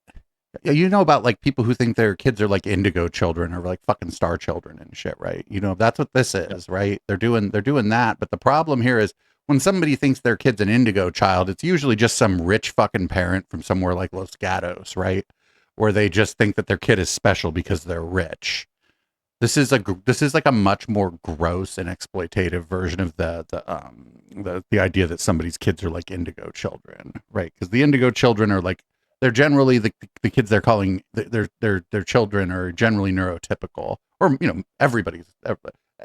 You know about like people who think their kids are like indigo children or like fucking star children and shit, right? You know, that's what this is, right? They're doing that. But the problem here is when somebody thinks their kid's an indigo child, it's usually just some rich fucking parent from somewhere like Los Gatos, right? Where they just think that their kid is special because they're rich. This is like a much more gross and exploitative version of the idea that somebody's kids are like indigo children, right? Because the indigo children are like, they're generally the kids they're calling their children are generally neurotypical, or everybody's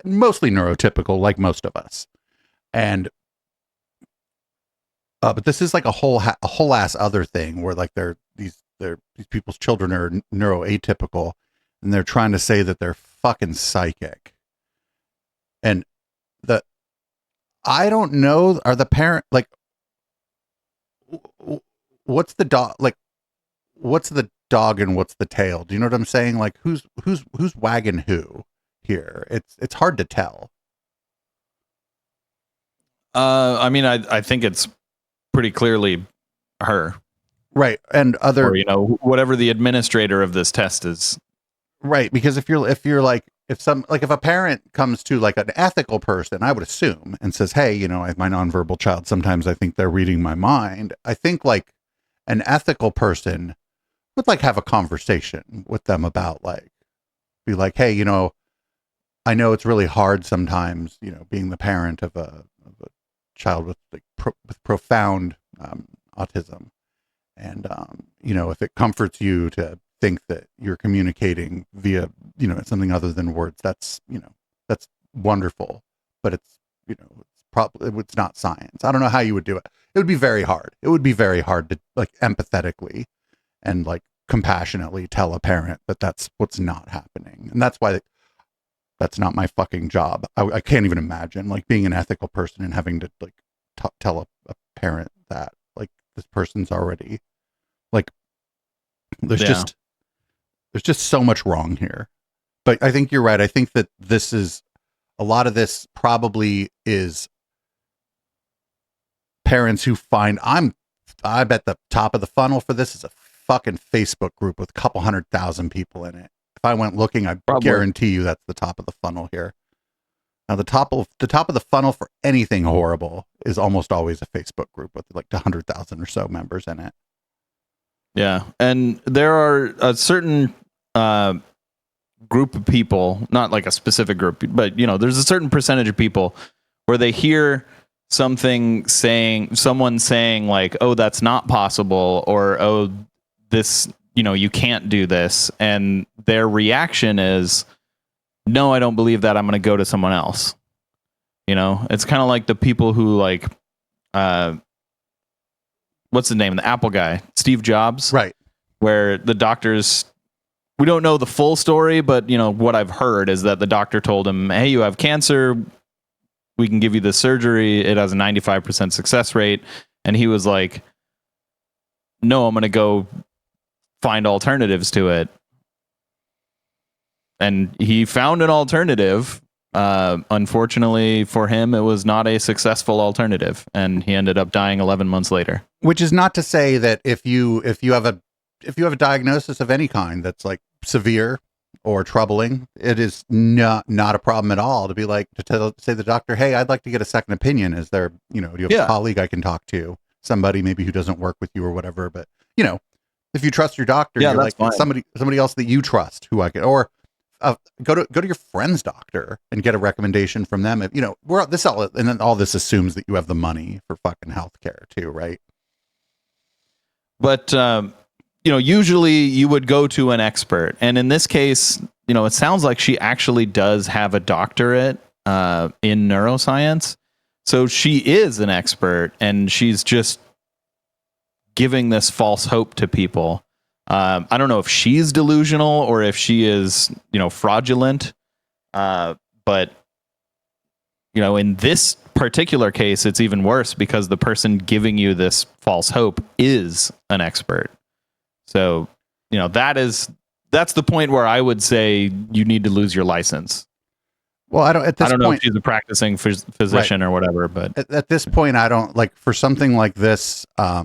mostly neurotypical, like most of us, and but this is like a whole ass other thing where like these people's children are neuroatypical, and they're trying to say that they're fucking psychic. And I don't know, are the parent like, what's the dog, like, what's the dog and what's the tail? Do you know what I'm saying? Like, who's wagging who here? It's hard to tell. I mean, I think it's pretty clearly her, right? And or whatever the administrator of this test is. Right, because if a parent comes to like an ethical person, I would assume, and says, "Hey, my nonverbal child, sometimes I think they're reading my mind." I think like an ethical person would like have a conversation with them about like, be like, "Hey, I know it's really hard sometimes, being the parent of a child with like with profound autism, and if it comforts you to think that you're communicating via something other than words, that's wonderful, but it's it's not science. I don't know how you would do it. It would be very hard. It would be very hard to like empathetically and like compassionately tell a parent that that's what's not happening, and that's why that's not my fucking job. I can't even imagine like being an ethical person and having to like tell a parent that like this person's already like there's just so much wrong here. But I think you're right. I think that a lot of this probably is parents who find I bet the top of the funnel for this is a fucking Facebook group with a couple 100,000 people in it. If I went looking, I guarantee you that's the top of the funnel here. Now the top of the funnel for anything horrible is almost always a Facebook group with like 100,000 or so members in it. Yeah, and there are a certain group of people, not like a specific group, but there's a certain percentage of people where they hear someone saying like, "Oh, that's not possible," or "Oh, this, you can't do this," and their reaction is, "No, I don't believe that. I'm going to go to someone else." It's kind of like the people who like, what's the name? The Apple guy, Steve Jobs, right? Where the doctors, we don't know the full story, but what I've heard is that the doctor told him, "Hey, you have cancer. We can give you this surgery. It has a 95% success rate." And he was like, "No, I'm going to go find alternatives to it." And he found an alternative. Unfortunately for him, it was not a successful alternative, and he ended up dying 11 months later. Which is not to say that if you have a diagnosis of any kind that's like severe or troubling, it is not a problem at all to be like to say to the doctor, "Hey, I'd like to get a second opinion. Is there, do you have a colleague I can talk to? Somebody maybe who doesn't work with you or whatever." But if you trust your doctor, you're like fine. somebody else that you trust who I can, or go to your friend's doctor and get a recommendation from them. If and then all this assumes that you have the money for fucking healthcare too, right? But usually you would go to an expert, and in this case, it sounds like she actually does have a doctorate in neuroscience, so she is an expert, and she's just giving this false hope to people. I don't know if she's delusional or if she is, fraudulent. But in this particular case, it's even worse because the person giving you this false hope is an expert. So, that's the point where I would say you need to lose your license. Well, I don't know if she's a practicing physician, right, or whatever, but at this point, I don't like for something like this. I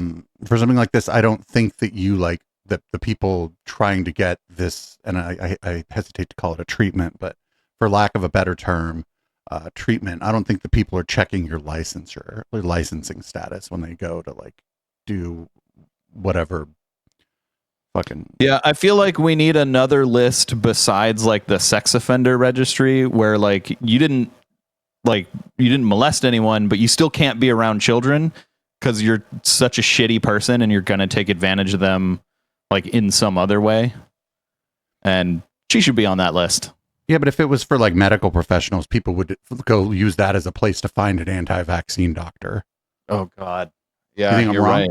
don't think that you like the people trying to get this, and I hesitate to call it a treatment, but for lack of a better term, treatment. I don't think the people are checking your licensure or licensing status when they go to like do whatever fucking. Yeah, I feel like we need another list besides like the sex offender registry where like you didn't molest anyone, but you still can't be around children because you're such a shitty person and you're going to take advantage of them like in some other way. And she should be on that list. Yeah, but if it was for like medical professionals, people would go use that as a place to find an anti-vaccine doctor. Oh God. You Yeah, think I'm you're wrong? right.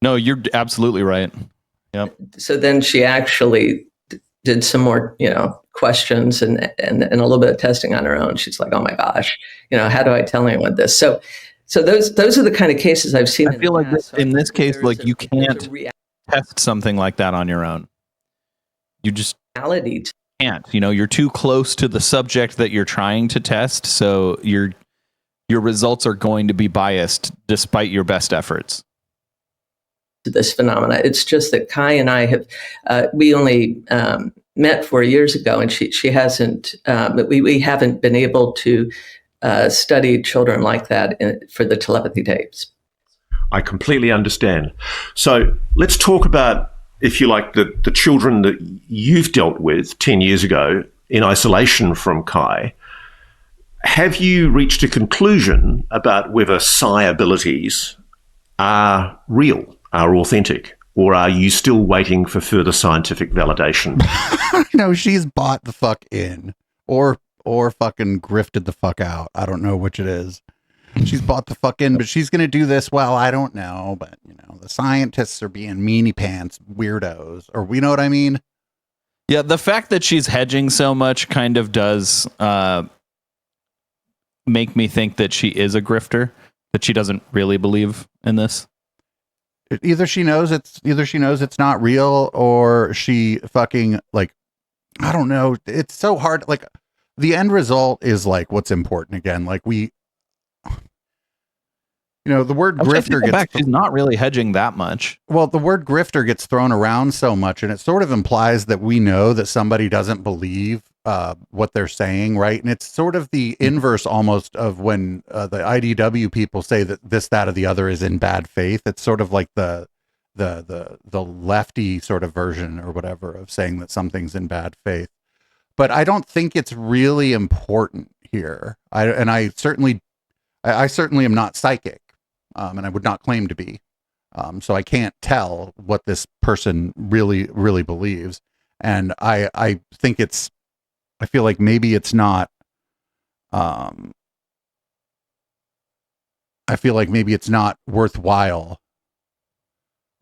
No, you're absolutely right. Yep. So then she actually did some more, questions and a little bit of testing on her own. She's like, oh my gosh, how do I tell anyone this? So those are the kind of cases I've seen. I feel like in this case, like you can't reality test something like that on your own. You just to can't. You're too close to the subject that you're trying to test, so your results are going to be biased despite your best efforts. this phenomena. It's just that Kai and I have, we only met 4 years ago, and she hasn't, we haven't been able to study children like that for the telepathy tapes. I completely understand. So let's talk about, if you like, the children that you've dealt with 10 years ago in isolation from Kai. Have you reached a conclusion about whether psi abilities are real, are authentic, or are you still waiting for further scientific validation? No, she's bought the fuck in or fucking grifted the fuck out. I don't know which it is. She's bought the fuck in, but she's going to do this. Well, I don't know, but the scientists are being meanie pants weirdos, or we know what I mean? Yeah. The fact that she's hedging so much kind of does, make me think that she is a grifter, that she doesn't really believe in this. Either she knows it's not real, or she fucking, like, I don't know. It's so hard. Like, the end result is like what's important again. Like the word grifter gets. She's not really hedging that much. Well, the word grifter gets thrown around so much, and it sort of implies that we know that somebody doesn't believe what they're saying, right? And it's sort of the inverse almost of when the IDW people say that this, that, or the other is in bad faith. It's sort of like the lefty sort of version or whatever of saying that something's in bad faith. But I don't think it's really important here. I certainly am not psychic, and I would not claim to be. So I can't tell what this person really, really believes. And I think I feel like maybe it's not, I feel like maybe it's not worthwhile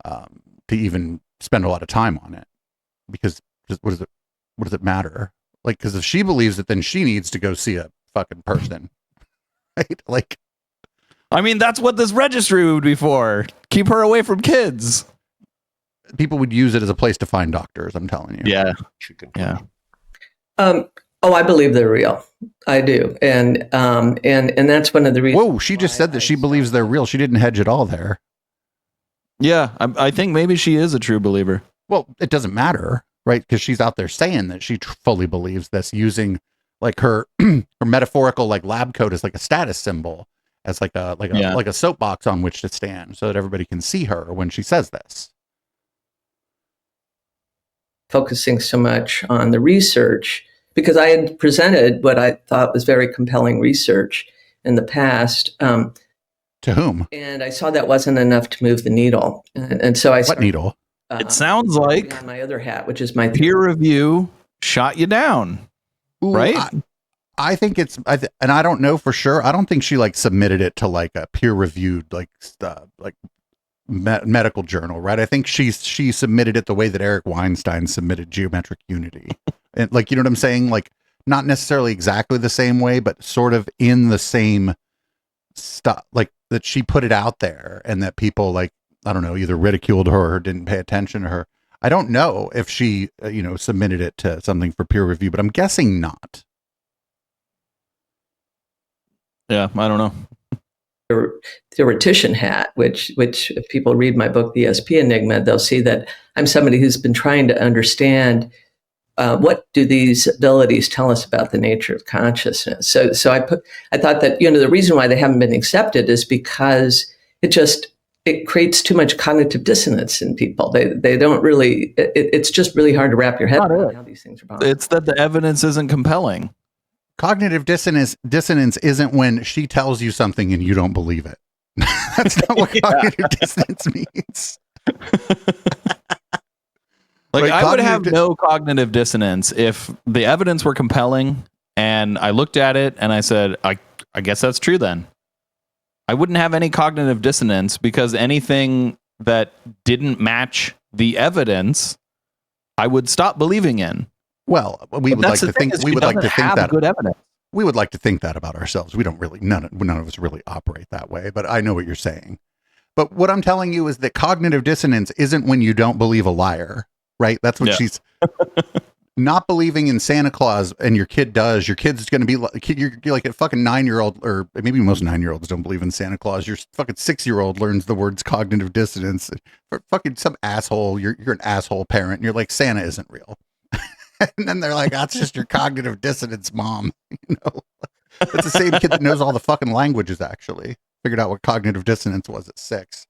to even spend a lot of time on it, because what does it matter? Like, because if she believes it, then she needs to go see a fucking person, right? Like, I mean, that's what this registry would be for. Keep her away from kids. People would use it as a place to find doctors. I'm telling you. Yeah. Yeah. I believe they're real. I do, and that's one of the reasons. Whoa, she just said that she believes they're real. She didn't hedge at all there. Yeah, I think maybe she is a true believer. Well, it doesn't matter, right? Because she's out there saying that she fully believes this, using like her metaphorical like lab coat as like a status symbol, as like a soapbox on which to stand, so that everybody can see her when she says this. Focusing so much on the research, because I had presented what I thought was very compelling research in the past. To whom? And I saw that wasn't enough to move the needle. And so I What needle? It sounds like on my other hat, which is my peer review shot you down. Ooh, right? I think it's, and I don't know for sure. I don't think she like submitted it to like a peer reviewed medical journal, right? I think she submitted it the way that Eric Weinstein submitted Geometric Unity, and like, you know what I'm saying? Like, not necessarily exactly the same way, but sort of in the same stuff, like that she put it out there, and that people, like, I don't know, either ridiculed her or didn't pay attention to her. I don't know if she, submitted it to something for peer review, but I'm guessing not. Yeah, I don't know. Theoretician hat, which if people read my book, The ESP Enigma, they'll see that I'm somebody who's been trying to understand what do these abilities tell us about the nature of consciousness. So I thought that, the reason why they haven't been accepted is because it just it creates too much cognitive dissonance in people. They don't really. It's just really hard to wrap your head around how these things are possible. It's that the evidence isn't compelling. Cognitive dissonance isn't when she tells you something and you don't believe it. That's not what cognitive dissonance means. Like, Right, I would have no cognitive dissonance if the evidence were compelling and I looked at it and I said, I guess that's true then. I wouldn't have any cognitive dissonance, because anything that didn't match the evidence, I would stop believing in. Well, we would like to think that good evidence. We would like to think that about ourselves. We don't really, none of us really operate that way, but I know what you're saying. But what I'm telling you is that cognitive dissonance isn't when you don't believe a liar, right? That's what she's not believing in Santa Claus, and your kid does. Your kid's going to be like, you're like a fucking 9-year-old, or maybe most 9-year-olds don't believe in Santa Claus. Your fucking 6-year-old learns the words cognitive dissonance. For fucking some asshole, you're an asshole parent. And you're like, Santa isn't real. And then they're like, that's just your cognitive dissonance, mom. You know, it's the same kid that knows all the fucking languages, actually. Figured out what cognitive dissonance was at 6.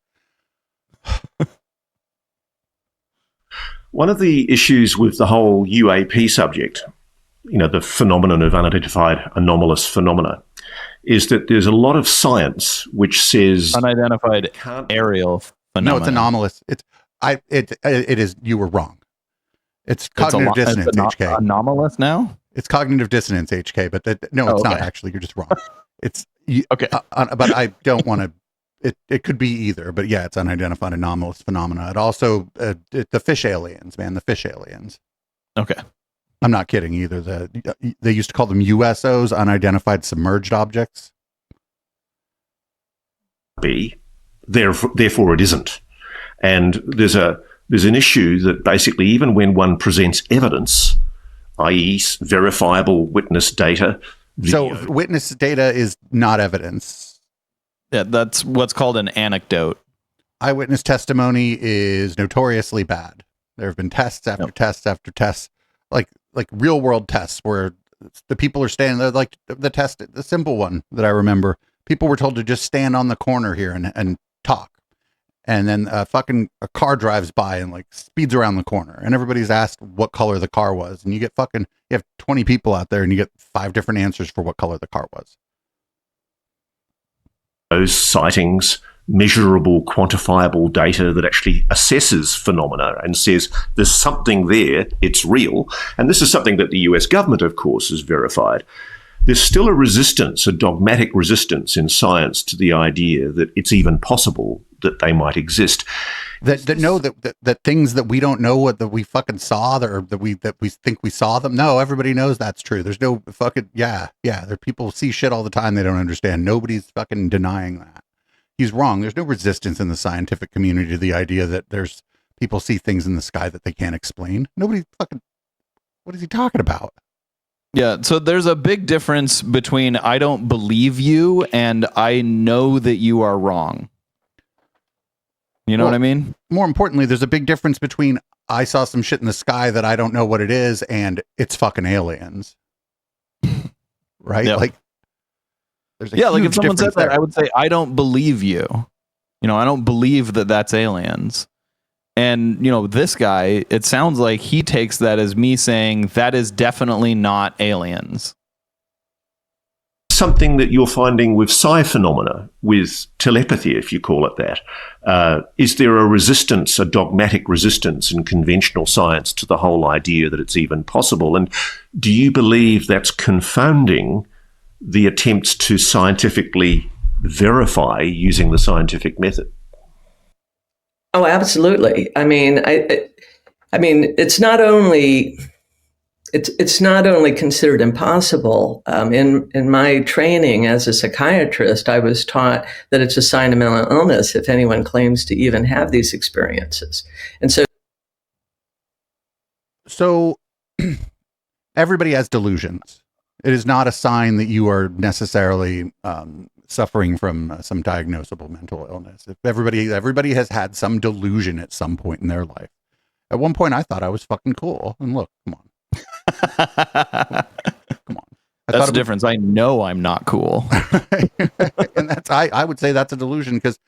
One of the issues with the whole UAP subject, you know, the phenomenon of unidentified anomalous phenomena, is that there's a lot of science which says unidentified aerial phenomena. No, it's anomalous. It is. You were wrong. It's cognitive dissonance, HK. Anomalous now? It's cognitive dissonance, HK. But it's not actually. You're just wrong. It's okay. But I don't want to. It could be either. But yeah, it's unidentified anomalous phenomena. It also the fish aliens, man. The fish aliens. Okay. I'm not kidding either. They used to call them USOs, unidentified submerged objects. Therefore, it isn't. And there's an issue that basically, even when one presents evidence, i.e., verifiable witness data. So witness data is not evidence. Yeah, that's what's called an anecdote. Eyewitness testimony is notoriously bad. There have been tests after tests after tests, like real world tests where the people are standing there, like the simple one that I remember. People were told to just stand on the corner here and talk. And then a car drives by and like speeds around the corner, and everybody's asked what color the car was. And you have 20 people out there and you get 5 different answers for what color the car was. Those sightings, measurable, quantifiable data that actually assesses phenomena and says there's something there, it's real. And this is something that the US government, of course, has verified. There's still a resistance, a dogmatic resistance in science to the idea that it's even possible that they might exist. That things that we don't know that we fucking saw, that we think we saw them. No, everybody knows that's true. There's no fucking there people see shit all the time they don't understand. Nobody's fucking denying that. He's wrong. There's no resistance in the scientific community to the idea that there's people see things in the sky that they can't explain. Nobody fucking. What is he talking about? Yeah, so there's a big difference between I don't believe you and I know that you are wrong. You know what I mean? More importantly, there's a big difference between I saw some shit in the sky that I don't know what it is and it's fucking aliens. Right? Yeah. Like, there's a like huge if someone said difference there. that, I would say, I don't believe you. You know, I don't believe that that's aliens. And, you know, this guy, it sounds like he takes that as me saying that is definitely not aliens. Something that you're finding with psi phenomena, with telepathy, if you call it that. Is there a resistance, a dogmatic resistance in conventional science to the whole idea that it's even possible? And do you believe that's confounding the attempts to scientifically verify using the scientific method? Oh, absolutely. I mean, it's not only considered impossible. In my training as a psychiatrist, I was taught that it's a sign of mental illness if anyone claims to even have these experiences. And so everybody has delusions. It is not a sign that you are necessarily suffering from some diagnosable mental illness. If everybody has had some delusion at some point in their life. At one point, I thought I was fucking cool, and look, come on. Come on. That's the difference. I know I'm not cool. And I would say that's a delusion, because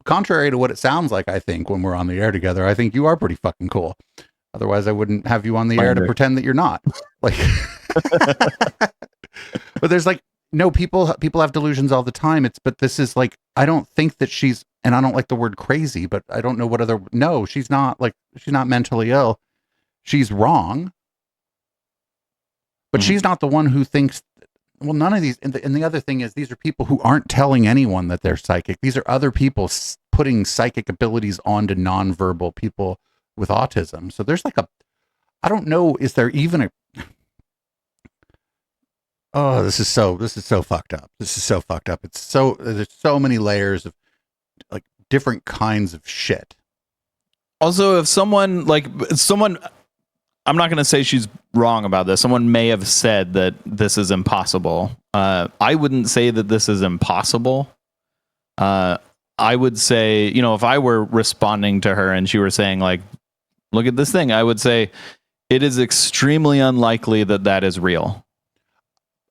contrary to what it sounds like, I think when we're on the air together, I think you are pretty fucking cool. Otherwise, I wouldn't have you on the air to pretend that you're not. Like, but there's like, no, people have delusions all the time. But this is like, I don't think that she's, and I don't like the word crazy, but I don't know what other, no, she's not mentally ill. She's wrong. But she's not the one who thinks, well, none of these, and the other thing is, these are people who aren't telling anyone that they're psychic. These are other people putting psychic abilities onto nonverbal people with autism. So there's like I don't know, is there even a, oh, this is so fucked up. This is so fucked up. There's so many layers of like different kinds of shit. Also, if someone, I'm not going to say she's wrong about this. Someone may have said that this is impossible. I wouldn't say that this is impossible. I would say, if I were responding to her and she were saying like, look at this thing, I would say it is extremely unlikely that is real.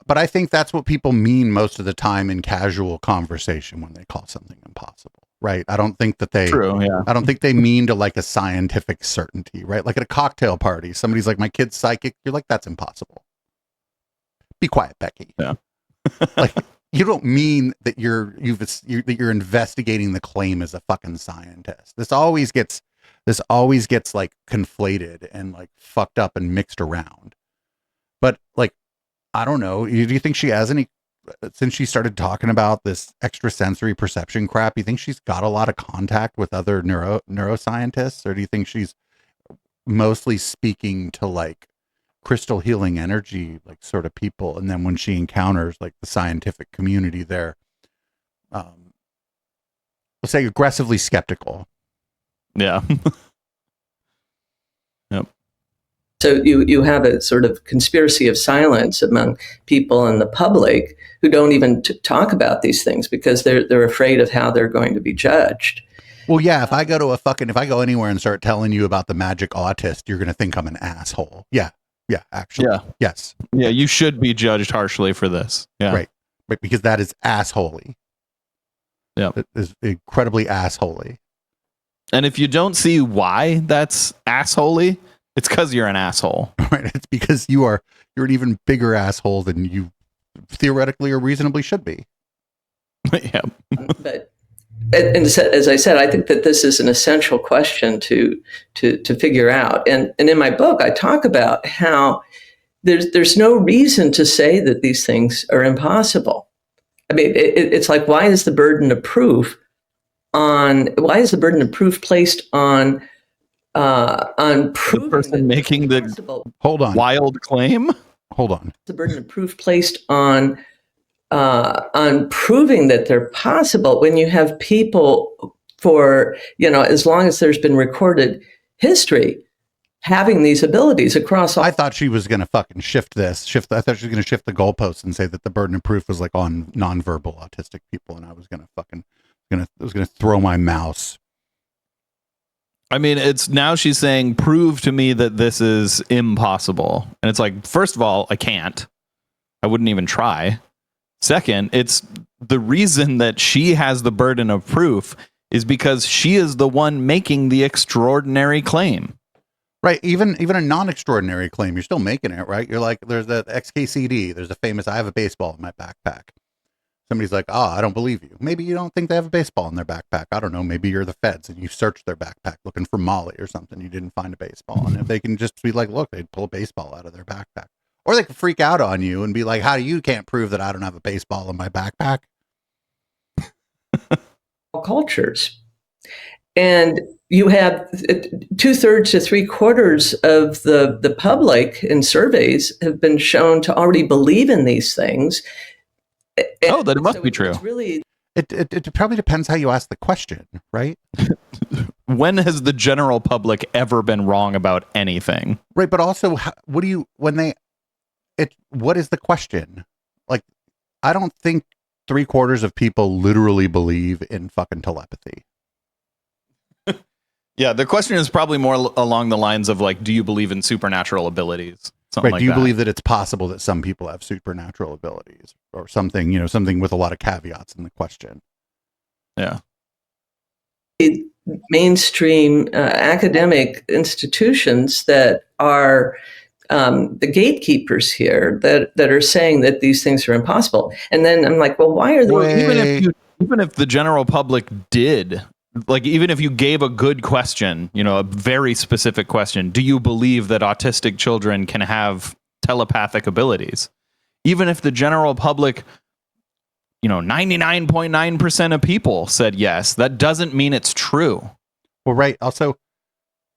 But I think that's what people mean most of the time in casual conversation when they call something impossible, right? I don't think that they, I don't think they mean to like a scientific certainty, right? Like at a cocktail party, somebody's like, my kid's psychic. You're like, that's impossible. Be quiet, Becky. Yeah. Like, you don't mean that you're investigating the claim as a fucking scientist. This always gets like conflated and like fucked up and mixed around. But like, I don't know. Do you think she has any, since she started talking about this extrasensory perception crap, you think she's got a lot of contact with other neuroscientists, or do you think she's mostly speaking to like crystal healing energy, like sort of people? And then when she encounters like the scientific community, they're, let's say, aggressively skeptical. Yeah. Yep. So you have a sort of conspiracy of silence among people in the public who don't even talk about these things because they're afraid of how they're going to be judged. Well, yeah, if I go anywhere and start telling you about the magic autist, you're going to think I'm an asshole. Yeah, actually. Yeah. Yes. Yeah, you should be judged harshly for this. Yeah. Right, because that is assholey. Yeah. It is incredibly assholey. And if you don't see why that's assholey, it's because you're an asshole. Right. It's because you're an even bigger asshole than you theoretically or reasonably should be. Yeah. But as I said, I think that this is an essential question to figure out. And in my book, I talk about how there's no reason to say that these things are impossible. I mean, it's like, why is the burden of proof placed on proving the person making the wild claim? Hold on. The burden of proof placed on proving that they're possible when you have people for, as long as there's been recorded history, having these abilities across all. I thought she was going to fucking shift. I thought she was going to shift the goalposts and say that the burden of proof was like on nonverbal autistic people, and I was going to throw my mouse. I mean, it's now she's saying, prove to me that this is impossible. And it's like, first of all, I can't. I wouldn't even try. Second, it's the reason that she has the burden of proof is because she is the one making the extraordinary claim. Right. Even a non-extraordinary claim, you're still making it, right? You're like, there's the XKCD. There's a famous, I have a baseball in my backpack. Somebody's like, I don't believe you. Maybe you don't think they have a baseball in their backpack. I don't know. Maybe you're the feds and you searched their backpack looking for Molly or something. You didn't find a baseball. And if they can just be like, look, they'd pull a baseball out of their backpack. Or they could freak out on you and be like, how do you can't prove that I don't have a baseball in my backpack? Cultures. And you have 2/3 to 3/4 of the public in surveys have been shown to already believe in these things. And that it must be true. It probably depends how you ask the question, right? When has the general public ever been wrong about anything? Right, but also, what is the question? Like, I don't think 3/4 of people literally believe in fucking telepathy. Yeah, the question is probably more along the lines of like, do you believe in supernatural abilities? Something right. Do you believe that it's possible that some people have supernatural abilities or something, something with a lot of caveats in the question? Yeah. mainstream academic institutions that are the gatekeepers here that are saying that these things are impossible. And then I'm like, well, why are they? Well, even if the general public did, like, even if you gave a good question, a very specific question, do you believe that autistic children can have telepathic abilities? Even if the general public, 99.9% of people said yes, that doesn't mean it's true. Well, right. Also,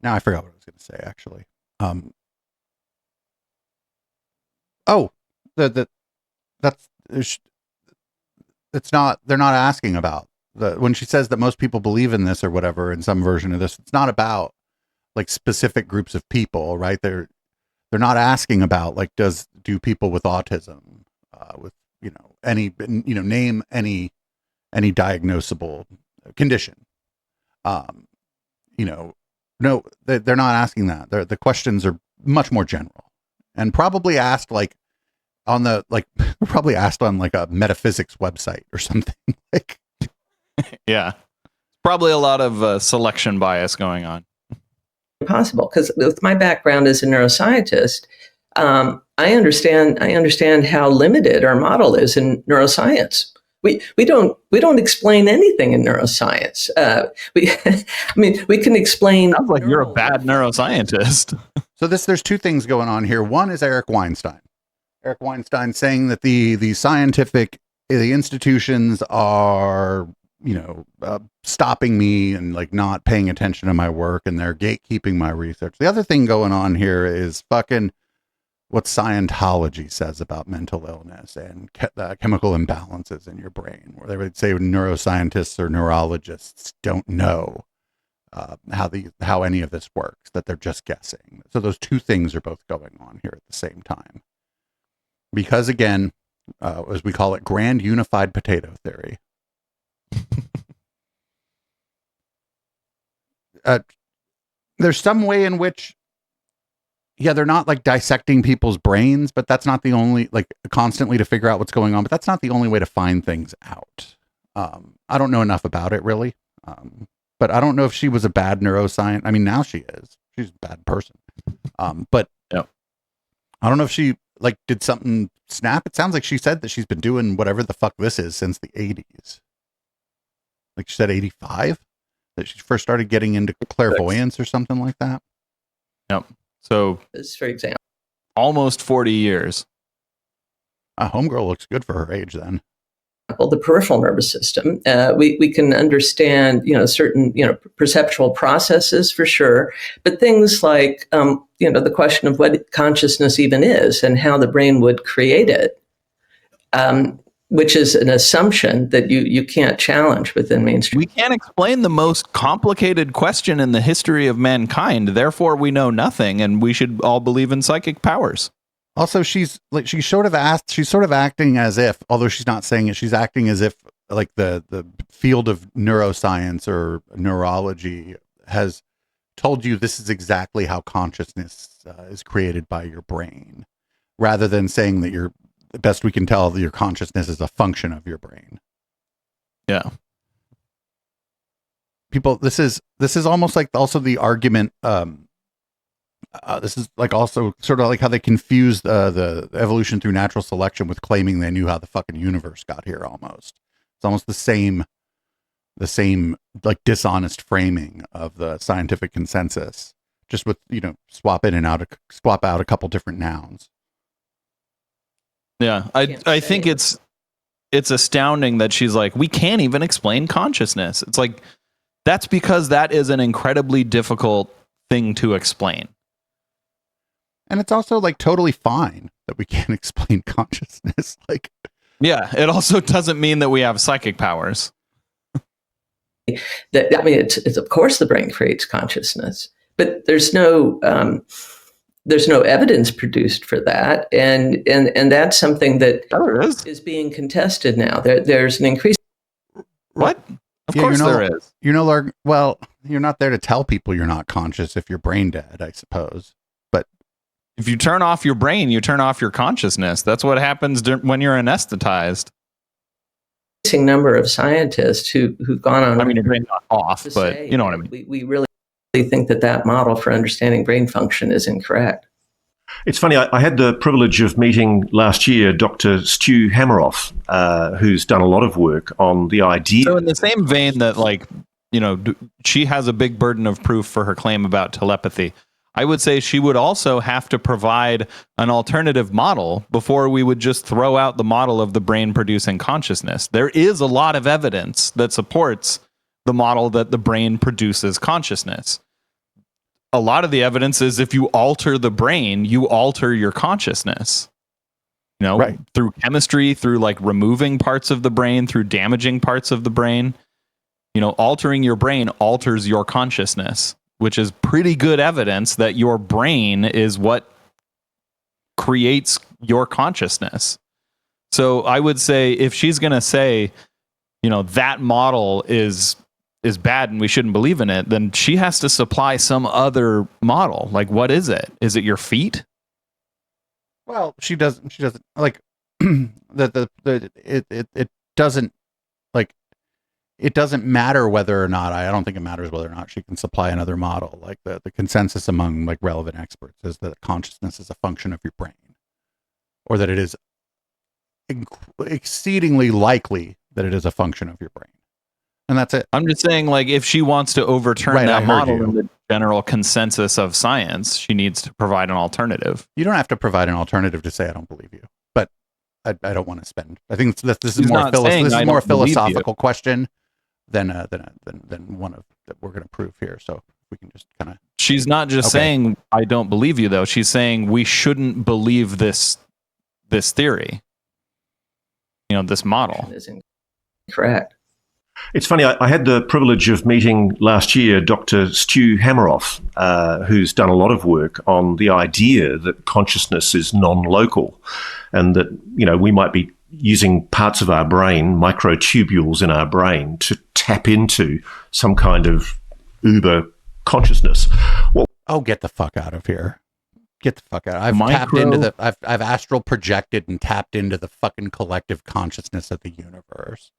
now I forgot what I was going to say, actually. It's not, they're not asking about when she says that most people believe in this or whatever, in some version of this, it's not about like specific groups of people, right? They're not asking about like, do people with autism, with, any, name any diagnosable condition. No, they're not asking that. The questions are much more general and probably asked like on the, probably asked on like a metaphysics website or something. Like, yeah, probably a lot of selection bias going on. Possible, because with my background as a neuroscientist, I understand how limited our model is in neuroscience. We don't explain anything in neuroscience. We can explain. Sounds like you're a bad neuroscientist. So there's two things going on here. One is Eric Weinstein. Eric Weinstein saying that the institutions are, stopping me and like not paying attention to my work and they're gatekeeping my research. The other thing going on here is fucking what Scientology says about mental illness and chemical imbalances in your brain, where they would say neuroscientists or neurologists don't know how any of this works, that they're just guessing. So those two things are both going on here at the same time. Because again, as we call it, grand unified potato theory. There's some way in which, they're not like dissecting people's brains, but that's not the only, like, constantly to figure out what's going on, but that's not the only way to find things out. I don't know enough about it really. But I don't know if she was a bad neuroscientist. I mean, now she is. She's a bad person. But yep. I don't know if she like did something snap. It sounds like she said that she's been doing whatever the fuck this is since the 80s. Like she said 85? That she first started getting into clairvoyance or something like that. Yep. So, For example, almost 40 years. Homegirl looks good for her age then. The peripheral nervous system. We can understand, certain, perceptual processes for sure, but things like, the question of what consciousness even is and how the brain would create it, which is an assumption that you can't challenge within mainstream. We can't explain the most complicated question in the history of mankind. Therefore, we know nothing, and we should all believe in psychic powers. Also, she's sort of acting as if, although she's not saying it, she's acting as if like the field of neuroscience or neurology has told you this is exactly how consciousness is created by your brain, rather than saying that the best we can tell that your consciousness is a function of your brain. Yeah. People, this is almost like also the argument. This is like also sort of like how they confused the evolution through natural selection with claiming they knew how the fucking universe got here. Almost, it's almost the same like dishonest framing of the scientific consensus, just with swap out a couple different nouns. Yeah, I think it's astounding that she's like, we can't even explain consciousness. It's like, that's because that is an incredibly difficult thing to explain. And it's also like totally fine that we can't explain consciousness. Like, yeah, it also doesn't mean that we have psychic powers. It's of course the brain creates consciousness, but there's no evidence produced for that, and that's something that is being contested now. There's an increase. What? Of course there is. Well, you're not there to tell people you're not conscious if you're brain dead, I suppose. If you turn off your brain, you turn off your consciousness. That's what happens when you're anesthetized. number of scientists who've gone on. I mean, your brain's not off, to but say you know what I mean. We really think that model for understanding brain function is incorrect. It's funny, I had the privilege of meeting last year Dr. Stu Hameroff, who's done a lot of work on the idea. So in the same vein that, like, you know, she has a big burden of proof for her claim about telepathy, I would say she would also have to provide an alternative model before we would just throw out the model of the brain producing consciousness. There is a lot of evidence that supports the model that the brain produces consciousness. A lot of the evidence is if you alter the brain, you alter your consciousness. You know, Right. Through chemistry, through like removing parts of the brain, through damaging parts of the brain. You know, altering your brain alters your consciousness, which is pretty good evidence that your brain is what creates your consciousness. So I would say if she's going to say, you know, that model is bad and we shouldn't believe in it, then she has to supply some other model. Like, what is it? Is it your feet? Well, she doesn't like it doesn't, like, it doesn't matter whether or not, I don't think it matters whether or not she can supply another model. Like the consensus among like relevant experts is that consciousness is a function of your brain, or that it is exceedingly likely that it is a function of your brain. And that's it. I'm just saying, like, if she wants to overturn Right, I that heard model you. in the general consensus of science, she needs to provide an alternative. You don't have to provide an alternative to say I don't believe you, but I don't want to spend. I think this is She's more not saying this I is more a don't believe you. philosophical question than one of that we're going to prove here. So we can just kind of. She's not just Okay. saying I don't believe you, though. She's saying we shouldn't believe this theory. You know, this model. Is incorrect. It's funny, I had the privilege of meeting last year Dr. Stu Hameroff, who's done a lot of work on the idea that consciousness is non-local, and that, you know, we might be using parts of our brain, microtubules in our brain, to tap into some kind of uber consciousness. Well, Oh, get the fuck out of here! Get the fuck out! I've Micro- tapped into the. I've astral projected and tapped into the fucking collective consciousness of the universe.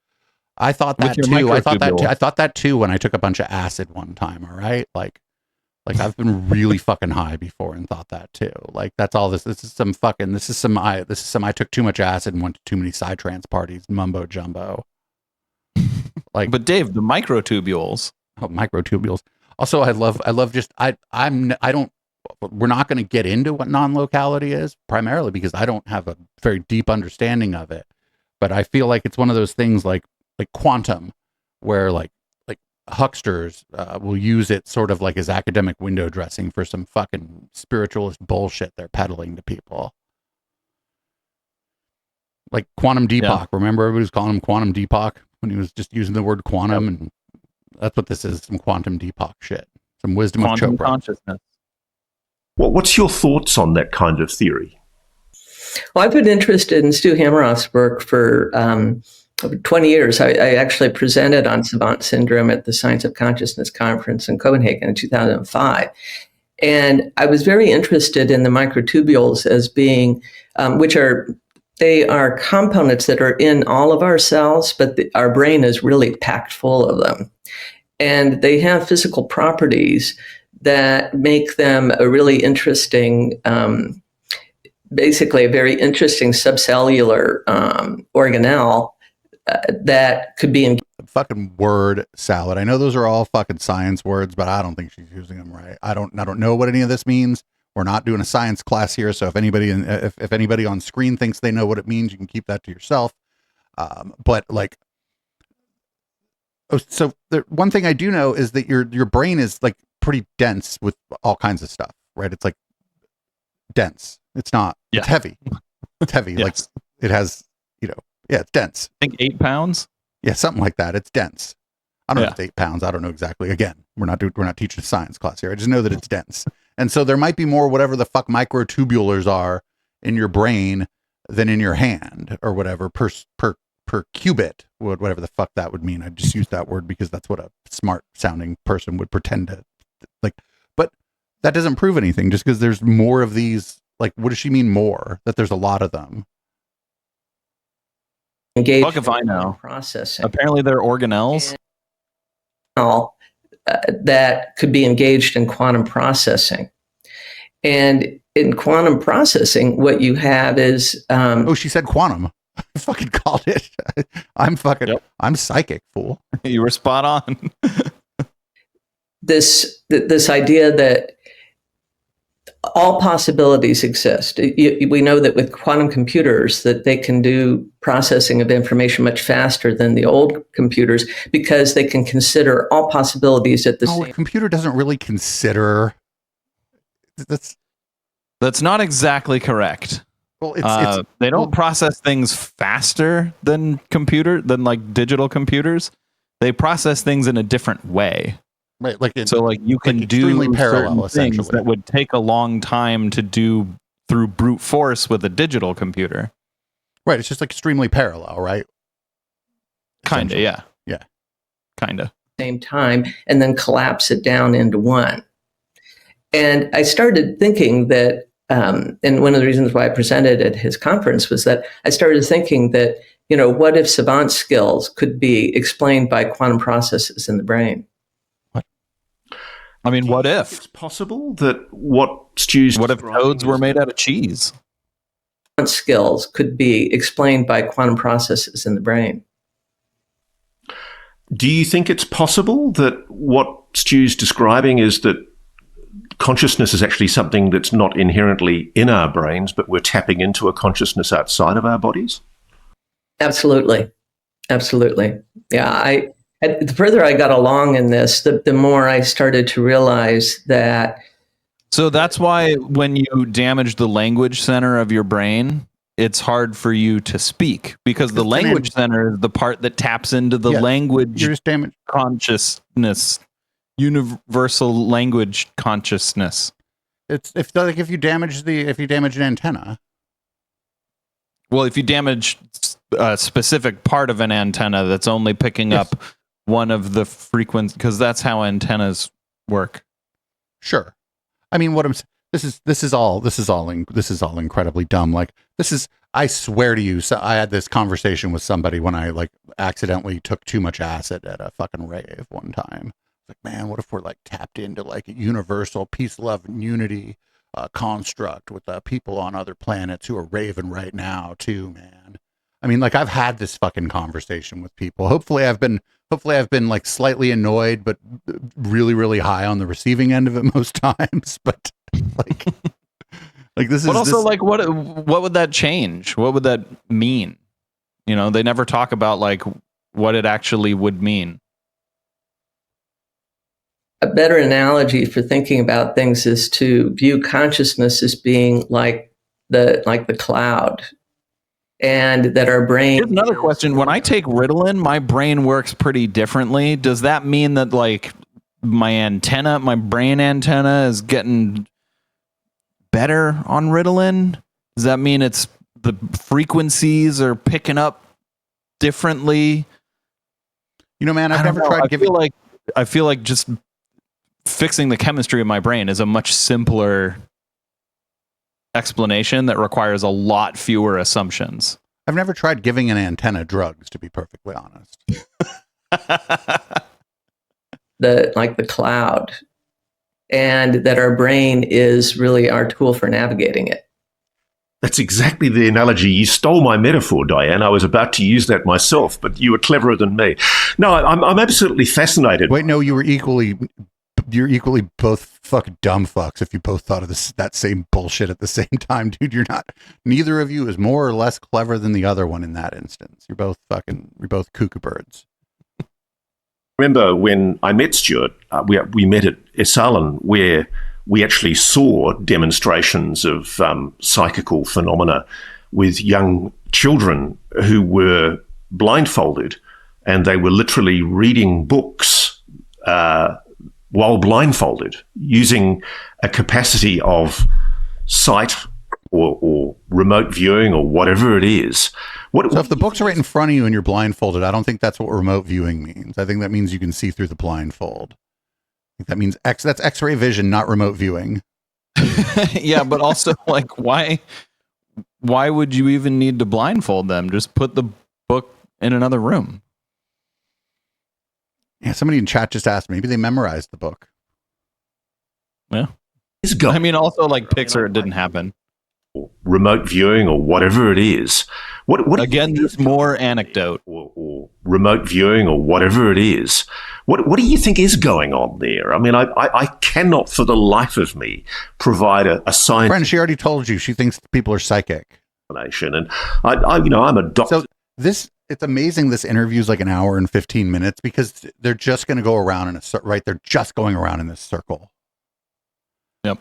I thought With that your too. I thought that microtubule. too. I thought that too when I took a bunch of acid one time. All right, like I've been really fucking high before and thought that too. Like that's all this. This is some fucking. This is some. I took too much acid and went to too many psytrance parties. Mumbo jumbo. Like, But Dave, the microtubules. oh, microtubules. Also, I love just I don't. We're not going to get into what non-locality is, primarily because I don't have a very deep understanding of it. But I feel like it's one of those things like quantum, where like hucksters will use it sort of like as academic window dressing for some fucking spiritualist bullshit they're peddling to people. Like quantum Deepak. Yeah. Remember everybody was calling him quantum Deepak when he was just using the word quantum, and that's what this is, some quantum Deepak shit. Some wisdom Quantum of Chopra. consciousness. what's your thoughts on that kind of theory? Well, I've been interested in Stu Hameroff's work for over 20 years. I actually presented on savant syndrome at the Science of Consciousness conference in Copenhagen in 2005. And I was very interested in the microtubules as being, they are components that are in all of our cells, but our brain is really packed full of them. And they have physical properties that make them a really interesting, basically a very interesting subcellular organelle that could be in. Fucking word salad. I know those are all fucking science words, but I don't think she's using them right. I don't know what any of this means. We're not doing a science class here, so if anybody on screen thinks they know what it means, you can keep that to yourself. But like, so the one thing I do know is that your brain is like pretty dense with all kinds of stuff, right? It's like dense. It's not. Yeah. It's heavy. It's heavy. Yes. Like it has. Yeah, it's dense. I think 8 pounds. Yeah, something like that. It's dense. I don't know Yeah. if it's 8 pounds. I don't know exactly. Again, we're not teaching a science class here. I just know that it's dense. And so there might be more whatever the fuck microtubulars are in your brain than in your hand or whatever per qubit, whatever the fuck that would mean. I just used that word because that's what a smart sounding person would pretend to like. But that doesn't prove anything just because there's more of these. Like, what does she mean more? That there's a lot of them. engaged Fuck if I know. processing. Apparently they're organelles. That could be engaged in quantum processing. And in quantum processing, what you have is Oh, she said quantum. I fucking called it. I'm psychic, fool. You were spot on. this idea that all possibilities exist. We know that with quantum computers that they can do processing of information much faster than the old computers because they can consider all possibilities at the same time. A computer doesn't really consider. That's not exactly correct. Well, they don't process things faster than like digital computers. They process things in a different way. Right, so you can do parallel things that would take a long time to do through brute force with a digital computer. Right, it's just like extremely parallel, right? Kinda, yeah. Yeah. Kinda. Same time, and then collapse it down into one. And I started thinking that, and one of the reasons why I presented at his conference was that I started thinking that, what if savant skills could be explained by quantum processes in the brain? I mean, what if it's possible that what Stu's what if toads were made out of cheese? Skills could be explained by quantum processes in the brain. Do you think it's possible that what Stu's describing is that consciousness is actually something that's not inherently in our brains, but we're tapping into a consciousness outside of our bodies? Absolutely. Yeah, the further I got along in this, the more I started to realize that. So that's why when you damage the language center of your brain, it's hard for you to speak because the language center is the part that taps into the language consciousness, universal language consciousness. It's if you damage an antenna. Well, if you damage a specific part of an antenna that's only picking up one of the frequencies, because that's how antennas work. Sure. I mean, this is all incredibly dumb. Like I swear to you, so I had this conversation with somebody when I accidentally took too much acid at a fucking rave one time. Like, man, what if we're tapped into a universal peace, love, and unity construct with people on other planets who are raving right now too, man. I mean, I've had this fucking conversation with people. Hopefully I've been slightly annoyed, but really, really high on the receiving end of it most times. But this is. But also, what would that change? What would that mean? They never talk about what it actually would mean. A better analogy for thinking about things is to view consciousness as being like the cloud. And that our brain. Here's another question. When I take Ritalin, my brain works pretty differently. Does that mean that my brain antenna is getting better on Ritalin? Does that mean it's the frequencies are picking up differently? Man, I've never tried giving. I feel like just fixing the chemistry of my brain is a much simpler explanation that requires a lot fewer assumptions. I've never tried giving an antenna drugs, to be perfectly honest. The cloud, and that our brain is really our tool for navigating it. That's exactly the analogy. You stole my metaphor, Diane. I was about to use that myself, but you were cleverer than me. No, I'm absolutely fascinated. Wait, no, you're equally both fucking dumb fucks if you both thought of that same bullshit at the same time, dude. Neither of you is more or less clever than the other one in that instance. You're both cuckoo birds. Remember when I met Stuart, we met at Esalen, where we actually saw demonstrations of psychical phenomena with young children who were blindfolded, and they were literally reading books while blindfolded, using a capacity of sight or remote viewing or whatever it is. So if the books are right in front of you and you're blindfolded, I don't think that's what remote viewing means. I think that means you can see through the blindfold. I think that means that's X-ray vision, not remote viewing. Yeah, but also why would you even need to blindfold them? Just put the book in another room. Yeah, somebody in chat just asked, maybe they memorized the book. Yeah. Is going I mean, also like Pixar, it didn't happen. remote viewing or whatever it is. What do you Again, think there's is more going on there? anecdote. Or remote viewing or whatever it is. What do you think is going on there? I mean, I cannot for the life of me provide a scientific Friend, she already told you she thinks people are psychic. explanation. And I'm a doctor. So it's amazing this interview is like an hour and 15 minutes because they're just going to go around in a circle, right? They're just going around in this circle. Yep.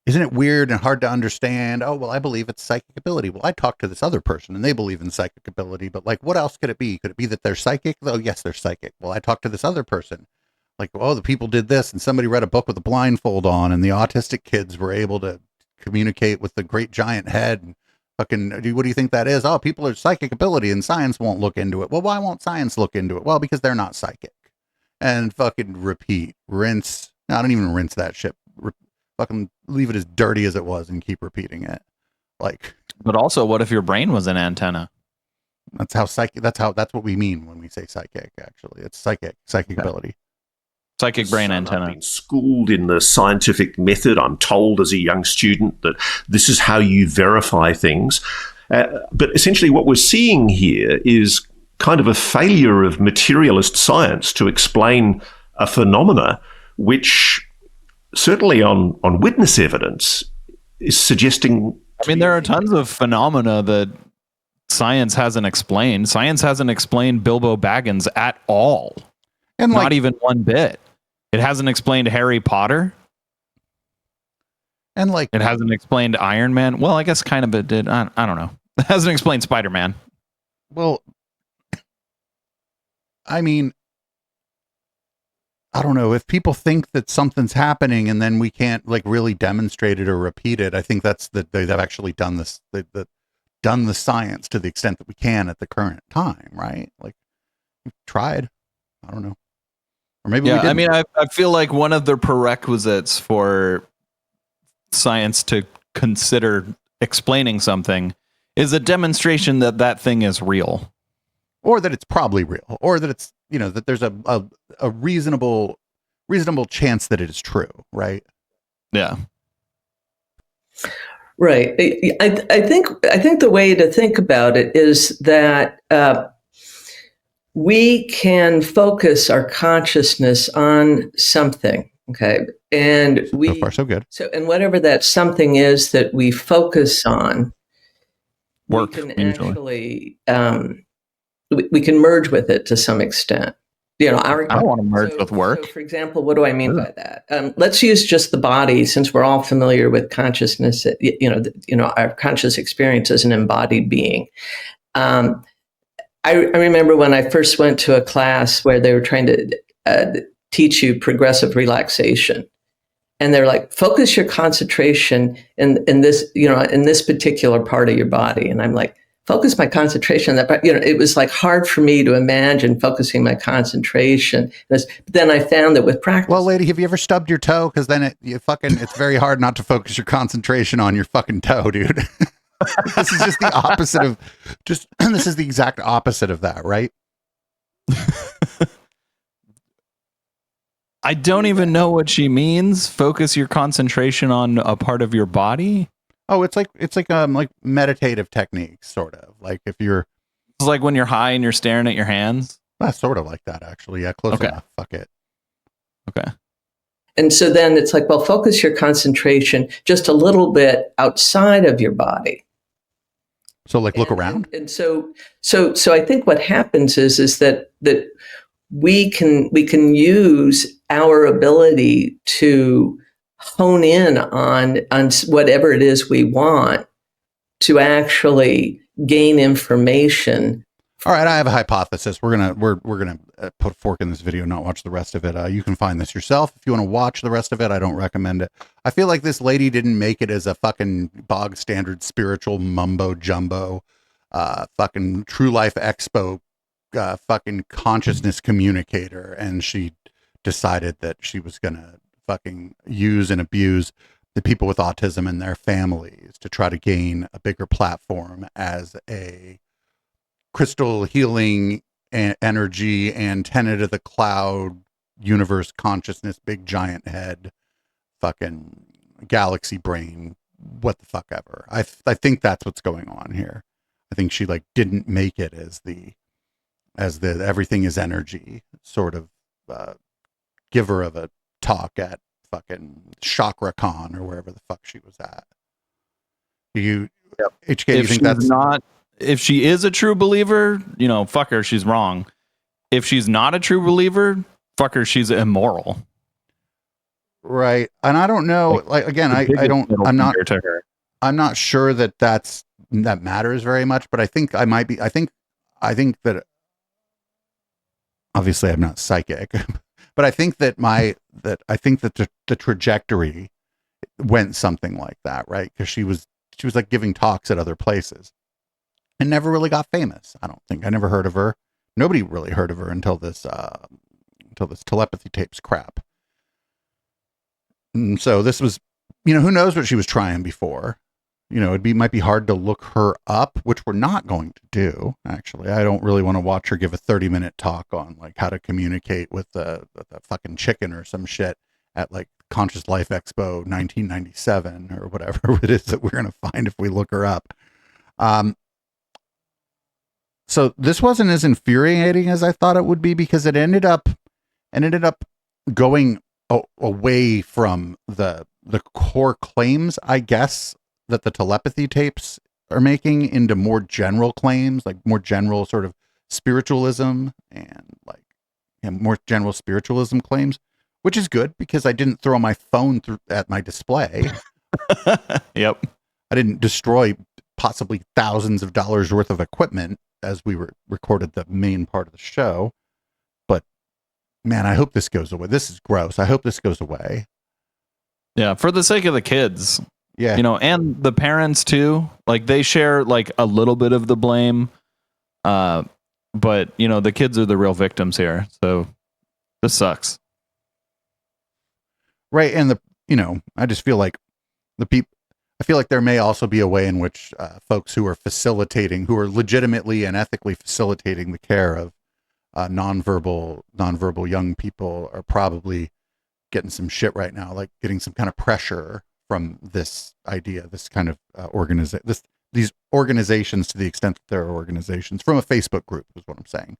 Isn't it weird and hard to understand? Oh, well, I believe it's psychic ability. Well, I talked to this other person and they believe in psychic ability, but like, what else could it be? Could it be that they're psychic? Oh, yes, they're psychic. Well, I talked to this other person. Like, oh, the people did this and somebody read a book with a blindfold on and the autistic kids were able to communicate with the great giant head. And fucking, what do you think that is? Oh, people are psychic ability and science won't look into it. Well, why won't science look into it? Well, because they're not psychic. And fucking repeat, rinse. No, I don't even rinse that shit. Fucking leave it as dirty as it was and keep repeating it. Like, But also, what if your brain was an antenna? that's what we mean when we say psychic. Actually, it's psychic ability. Psychic brain I've antenna. been schooled in the scientific method. I'm told as a young student that this is how you verify things. But essentially what we're seeing here is kind of a failure of materialist science to explain a phenomena which certainly on witness evidence is suggesting... I mean, there are tons of phenomena that science hasn't explained. Science hasn't explained Bilbo Baggins at all. And like, Not even one bit. It hasn't explained Harry Potter. and like, It hasn't explained Iron Man. Well, I guess kind of it did. I don't know. It hasn't explained Spider-Man. well, I mean, I don't know if people think that something's happening and then we can't like really demonstrate it or repeat it. I think that's that they've actually done this. They've done the science to the extent that we can at the current time, right? Like we've tried. I don't know, or maybe we Yeah, didn't. I mean, I feel like one of the prerequisites for science to consider explaining something is a demonstration that that thing is real, or that it's probably real, or that it's that there's a reasonable chance that it is true, right? Yeah. Right. I think the way to think about it is that we can focus our consciousness on something. Okay, and So far, so good. So, and whatever that something is that we focus on, Work, we can usually. actually we can merge with it to some extent. I don't want to merge with work. So for example, what do I mean by that? Let's use just the body, since we're all familiar with consciousness. Our conscious experience as an embodied being. I remember when I first went to a class where they were trying to teach you progressive relaxation, and they're like, focus your concentration in this, in this particular part of your body, and I'm like, focus my concentration on that. But it was like hard for me to imagine focusing my concentration. But then I found that with practice. Well, lady, have you ever stubbed your toe? Because then it's very hard not to focus your concentration on your fucking toe, dude. This is just the opposite of this is the exact opposite of that, right? I don't even know what she means. Focus your concentration on a part of your body. Oh, it's like meditative techniques, sort of. Like if you're, It's like when you're high and you're staring at your hands. that's sort of like that, actually. Yeah, close enough. Fuck it. Okay. And so then it's like, well, focus your concentration just a little bit outside of your body. So like look around. And so I think what happens is that we can use our ability to hone in on whatever it is we want to actually gain information. All right, I have a hypothesis. We're gonna put a fork in this video, not watch the rest of it. You can find this yourself if you want to watch the rest of it. I don't recommend it. I feel like this lady didn't make it as a fucking bog standard spiritual mumbo jumbo, fucking True Life Expo, fucking consciousness communicator, and she decided that she was gonna fucking use and abuse the people with autism and their families to try to gain a bigger platform as a crystal healing energy, antenna to the cloud, universe consciousness, big giant head, fucking galaxy brain, what the fuck ever. I think that's what's going on here. I think she like didn't make it as the everything is energy sort of giver of a talk at fucking Chakra Con or wherever the fuck she was at. Do you, HK, do you think that's not? If she is a true believer, fuck her, she's wrong. If she's not a true believer, fuck her, she's immoral. Right. And I don't know, like again, I'm not sure that matters very much, but I think that obviously I'm not psychic, but I think that the trajectory went something like that, right? Because she was like giving talks at other places and never really got famous. I don't think. I never heard of her. Nobody really heard of her until this telepathy tapes crap. And so this was, who knows what she was trying before. Might be hard to look her up, which we're not going to do. Actually, I don't really want to watch her give a 30-minute talk on like how to communicate with the fucking chicken or some shit at like Conscious Life Expo 1997 or whatever it is that we're going to find if we look her up. So this wasn't as infuriating as I thought it would be, because it ended up going away from the core claims, I guess, that the telepathy tapes are making into more general claims, like more general sort of spiritualism and more general spiritualism claims, which is good because I didn't throw my phone at my display. Yep. I didn't destroy possibly thousands of dollars worth of equipment as we recorded the main part of the show. But man, I hope this goes away. This is gross. I hope this goes away. Yeah, for the sake of the kids. Yeah. And the parents too. Like they share like a little bit of the blame. But the kids are the real victims here. So this sucks. Right. And I just feel like I feel like there may also be a way in which folks who are legitimately and ethically facilitating the care of nonverbal young people are probably getting some shit right now, like getting some kind of pressure from this idea, this kind of these organizations, to the extent that there are organizations, from a Facebook group is what I'm saying.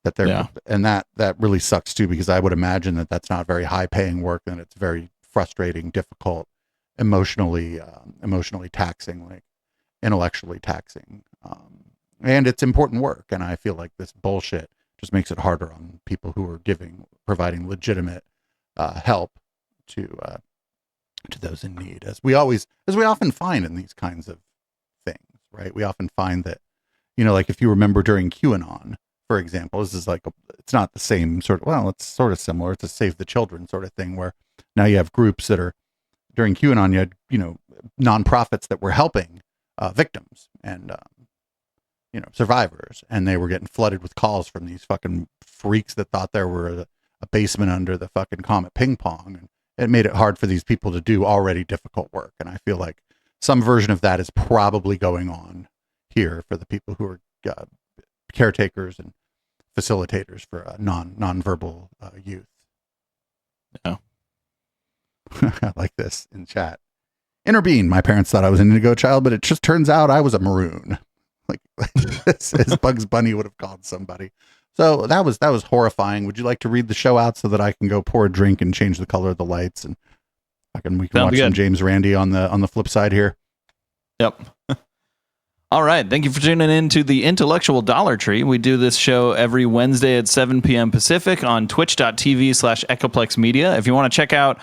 That they're and that really sucks too, because I would imagine that that's not very high paying work, and it's very frustrating, difficult, emotionally taxing, like intellectually taxing, and it's important work. And I feel like this bullshit just makes it harder on people who are providing legitimate help to those in need, as we often find in these kinds of things, right? We often find that, like if you remember during QAnon, for example, this is it's not the same sort of, well, it's sort of similar. It's a Save the Children sort of thing, where now you have groups that are, during QAnon, you had, nonprofits that were helping victims and, survivors, and they were getting flooded with calls from these fucking freaks that thought there were a basement under the fucking Comet Ping Pong. And it made it hard for these people to do already difficult work. And I feel like some version of that is probably going on here for the people who are caretakers and facilitators for nonverbal youth. Yeah. I like this in chat. Inner Bean, my parents thought I was an indigo child, but it just turns out I was a maroon. Like as Bugs Bunny would have called somebody. So that was horrifying. Would you like to read the show out so that I can go pour a drink and change the color of the lights, and we can watch some James Randi on the flip side here? Yep. All right. Thank you for tuning in to the Intellectual Dollar Tree. We do this show every Wednesday at 7 p.m. Pacific on twitch.tv/Echoplex Media. If you want to check out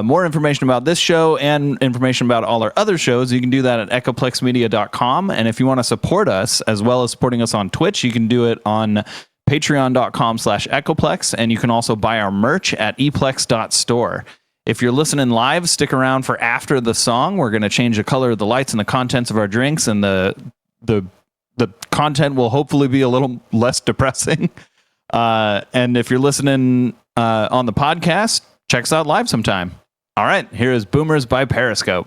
more information about this show and information about all our other shows, you can do that at echoplexmedia.com. And if you want to support us, as well as supporting us on Twitch, you can do it on patreon.com/echoplex. And you can also buy our merch at eplex.store. If you're listening live, stick around for after the song. We're going to change the color of the lights and the contents of our drinks, and the content will hopefully be a little less depressing. And if you're listening on the podcast, check us out live sometime. All right, here is Boomers by Periscope.